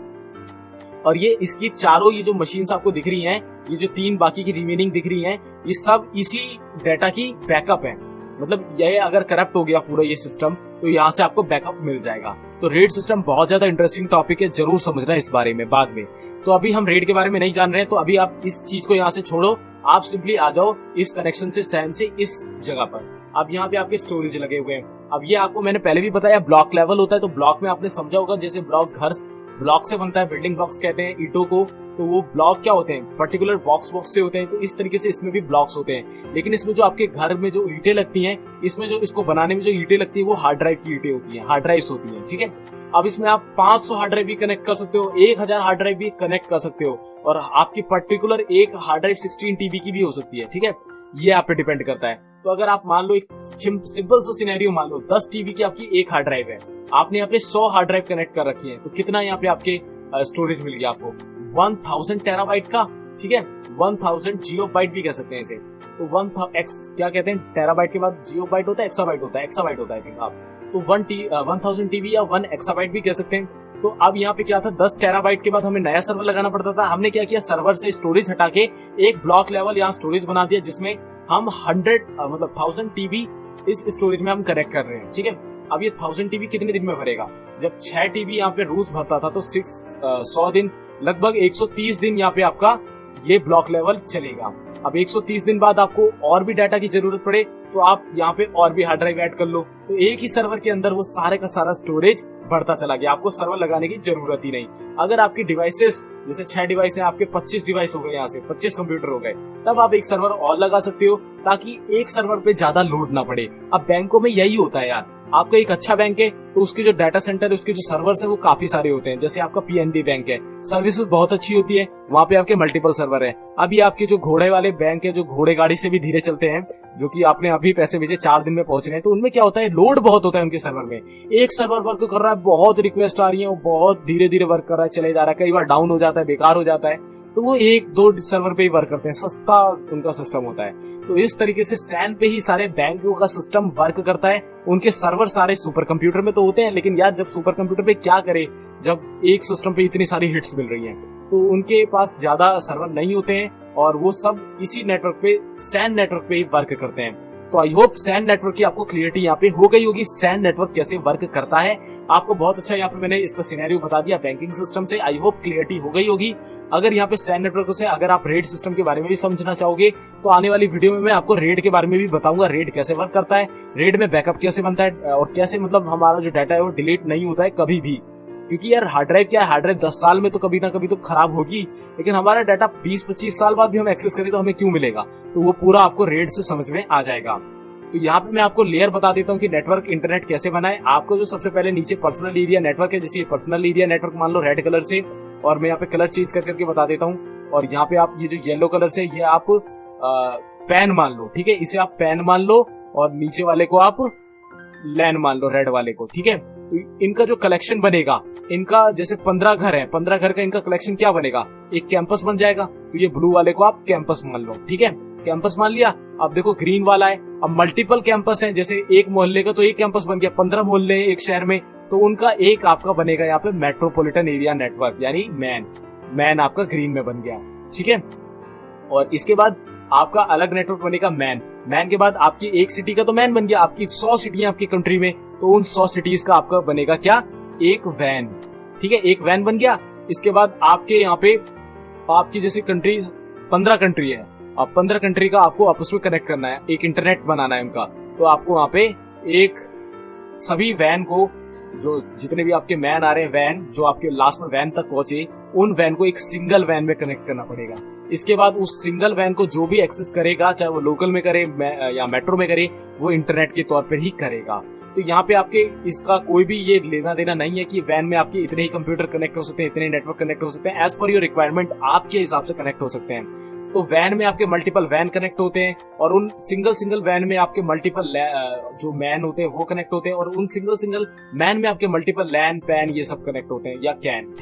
और ये इसकी चारों ये जो मशीन्स आपको दिख रही हैं, ये जो 3 बाकी की रिमेनिंग दिख रही हैं, ये सब इसी डाटा की बैकअप है। मतलब ये अगर करप्ट हो गया पूरा ये सिस्टम तो यहाँ से आपको बैकअप मिल जाएगा। तो रेड सिस्टम बहुत ज्यादा इंटरेस्टिंग टॉपिक है, जरूर समझना इस बारे में बाद में। तो अभी हम रेड के बारे में नहीं जान रहे हैं, तो अभी आप इस चीज को यहाँ से छोड़ो, आप सिंपली आ जाओ इस कनेक्शन से सैन से इस जगह पर। अब यहाँ पे आपके स्टोरेज लगे हुए हैं। अब ये आपको मैंने पहले भी बताया ब्लॉक लेवल होता है, तो ब्लॉक में आपने समझा होगा जैसे घर ब्लॉक से बनता है, बिल्डिंग ब्लॉक्स कहते हैं ईंटों को, तो वो ब्लॉक क्या होते हैं, पर्टिकुलर बॉक्स से होते हैं। तो इस तरीके से इसमें भी ब्लॉक्स होते हैं, लेकिन इसमें जो आपके घर में जो ईंटें लगती हैं, इसमें जो इसको बनाने में जो ईंटें लगती है वो हार्ड ड्राइव की ईंटें होती हैं, हार्ड ड्राइव्स होती हैं। ठीक है, अब इसमें आप 500 हार्ड ड्राइव भी कनेक्ट कर सकते हो, 1000 हार्ड ड्राइव भी कनेक्ट कर सकते हो, और आपकी पर्टिकुलर एक हार्ड ड्राइव 16 टीबी की भी हो सकती है। ठीक है, ये आप पे डिपेंड करता है। तो अगर आप मान लो एक सिंपल सा सिनेरियो मान लो 10 टीबी की आपकी एक हार्ड ड्राइव है, आपने यहाँ पे 100 हार्ड ड्राइव कनेक्ट कर रखी है, तो कितना यहाँ पे आपके स्टोरेज मिल गया आपको 1000 टेराबाइट का। ठीक है, 1000 जियोबाइट भी कह सकते हैं इसे। तो 1000 क्या कहते हैं, टेराबाइट के बाद जियोबाइट होता है, एक्साबाइट होता है, एक्साबाइट होता है आप। तो 1000 टीबी या 1 एक्साबाइट भी कह सकते हैं। तो अब यहाँ पे क्या था, 10 टेराबाइट के बाद हमें नया सर्वर लगाना पड़ता था। हमने क्या किया, सर्वर से स्टोरेज हटा के एक ब्लॉक लेवल यहाँ स्टोरेज बना दिया, जिसमें हम 1000 टीबी इस स्टोरेज में हम कनेक्ट कर रहे हैं। ठीक है, अब ये 1000 टीबी कितने दिन में भरेगा, जब 6 टीबी यहाँ पे रोज भरता था तो 100 दिन, लगभग 130 दिन यहाँ पे आपका ये ब्लॉक लेवल चलेगा। अब 130 दिन बाद आपको और भी डाटा की जरूरत पड़े तो आप यहाँ पे और भी हार्ड ड्राइव ऐड कर लो, तो एक ही सर्वर के अंदर वो सारे का सारा स्टोरेज बढ़ता चला गया, आपको सर्वर लगाने की जरूरत ही नहीं। अगर आपकी डिवाइसेस जैसे 6 डिवाइस है, आपके 25 डिवाइस हो गए, यहाँ से 25 कंप्यूटर हो गए, तब आप एक सर्वर और लगा सकते हो ताकि एक सर्वर पे ज्यादा लोड ना पड़े। अब बैंकों में यही होता है यार, आपका एक अच्छा बैंक है तो उसके जो डाटा सेंटर है, उसके जो सर्वर्स है वो काफी सारे होते हैं। जैसे आपका PNB बैंक है, सर्विसेज बहुत अच्छी होती है, वहाँ पे आपके मल्टीपल सर्वर है। अभी आपके जो घोड़े वाले बैंक है, जो घोड़े गाड़ी से भी धीरे चलते हैं, जो कि आपने अभी पैसे भेजे 4 दिन में पहुंच रहे हैं, तो उनमें क्या होता है, लोड बहुत होता है उनके सर्वर में। एक सर्वर वर्क कर रहा है, बहुत रिक्वेस्ट आ रही है, वो बहुत धीरे धीरे वर्क कर रहा है, चले जा रहा है, कई बार डाउन हो जाता है, बेकार हो जाता है, तो वो 1-2 सर्वर पे ही वर्क करते हैं, सस्ता उनका सिस्टम होता है। तो इस तरीके से सैन पे ही सारे बैंकों का सिस्टम वर्क करता है। उनके सर्वर सारे सुपर कंप्यूटर में तो होते हैं, लेकिन यार जब सुपर कंप्यूटर पे क्या करे, जब एक सिस्टम पे इतनी सारी हिट्स मिल रही हैं, तो उनके पास ज्यादा सर्वर नहीं होते हैं और वो सब इसी नेटवर्क पे, सैन नेटवर्क पे ही वर्क करते हैं। तो आई होप सैन नेटवर्क की आपको क्लियरिटी यहाँ पे हो गई होगी, सैन नेटवर्क कैसे वर्क करता है। आपको बहुत अच्छा यहाँ पे मैंने इसका सिनेरियो बता दिया बैंकिंग सिस्टम से, आई होप क्लियरिटी हो गई होगी। अगर यहाँ पे सैन नेटवर्क से अगर आप रेड सिस्टम के बारे में भी समझना चाहोगे तो आने वाली वीडियो में मैं आपको रेड के बारे में भी बताऊंगा, रेड कैसे वर्क करता है, रेड में बैकअप कैसे बनता है, और कैसे मतलब हमारा जो डाटा है वो डिलीट नहीं होता है कभी भी। क्योंकि यार हार्ड ड्राइव क्या है, हार्ड ड्राइव 10 साल में तो कभी ना कभी तो खराब होगी, लेकिन हमारा डाटा 20-25 साल बाद भी हम एक्सेस करें तो हमें क्यों मिलेगा, तो वो पूरा आपको रेड से समझ में आ जाएगा। तो यहाँ पे मैं आपको लेयर बता देता हूँ कि नेटवर्क इंटरनेट कैसे बनाए। आपको जो सबसे पहले नीचे पर्सनल एरिया नेटवर्क है, जैसे पर्सनल एरिया नेटवर्क मान लो रेड कलर से, और मैं यहाँ पे कलर चेंज करके बता देता हूँ। और यहाँ पे आप ये जो येलो कलर से, ये आप पैन मान लो, ठीक है, इसे आप पैन मान लो, और नीचे वाले को आप लैन मान लो, रेड वाले को। ठीक है, तो इनका जो कलेक्शन बनेगा, इनका जैसे 15 घर है, 15 घर का इनका कलेक्शन क्या बनेगा, एक कैंपस बन जाएगा। तो ये ब्लू वाले को आप कैंपस मान लो, ठीक है, कैंपस मान लिया। अब देखो ग्रीन वाला है, अब मल्टीपल कैंपस है, जैसे एक मोहल्ले का तो एक कैंपस बन गया, 15 मोहल्ले हैं एक शहर में, तो उनका एक आपका बनेगा यहाँ पे मेट्रोपॉलिटन एरिया नेटवर्क, यानी मैन आपका ग्रीन में बन गया। ठीक है, और इसके बाद आपका अलग नेटवर्क बनेगा मैन के बाद आपकी एक सिटी का तो मैन बन गया, आपकी 100 सिटी है आपकी कंट्री में, तो उन 100 सिटीज का आपका बनेगा क्या, एक वैन। ठीक है, एक वैन बन गया। इसके बाद आपके यहाँ पे आपकी जैसे कंट्री 15 कंट्री है, अब 15 कंट्री का आपको आपस में कनेक्ट करना है, एक इंटरनेट बनाना है उनका, तो आपको वहां पे एक सभी वैन को जो जितने भी आपके मैन आ रहे हैं, वैन जो आपके लास्ट में वैन तक पहुंचे, उन वैन को एक सिंगल वैन में कनेक्ट करना पड़ेगा। इसके बाद उस सिंगल वैन को जो भी एक्सेस करेगा, चाहे वो लोकल में करे या मेट्रो में करे, वो इंटरनेट के तौर पर ही करेगा। तो यहाँ पे आपके इसका कोई भी ये लेना देना नहीं है कि वैन में आपके इतने ही कंप्यूटर कनेक्ट हो सकते हैं, इतने नेटवर्क कनेक्ट हो सकते हैं। एज पर योर रिक्वायरमेंट आपके हिसाब से कनेक्ट हो सकते हैं। तो वैन में आपके मल्टीपल वैन कनेक्ट होते हैं, और उन सिंगल वैन में आपके मल्टीपल जो मैन होते हैं वो कनेक्ट होते हैं, और उन सिंगल मैन में आपके मल्टीपल लैन पैन ये सब कनेक्ट होते हैं, या कैन।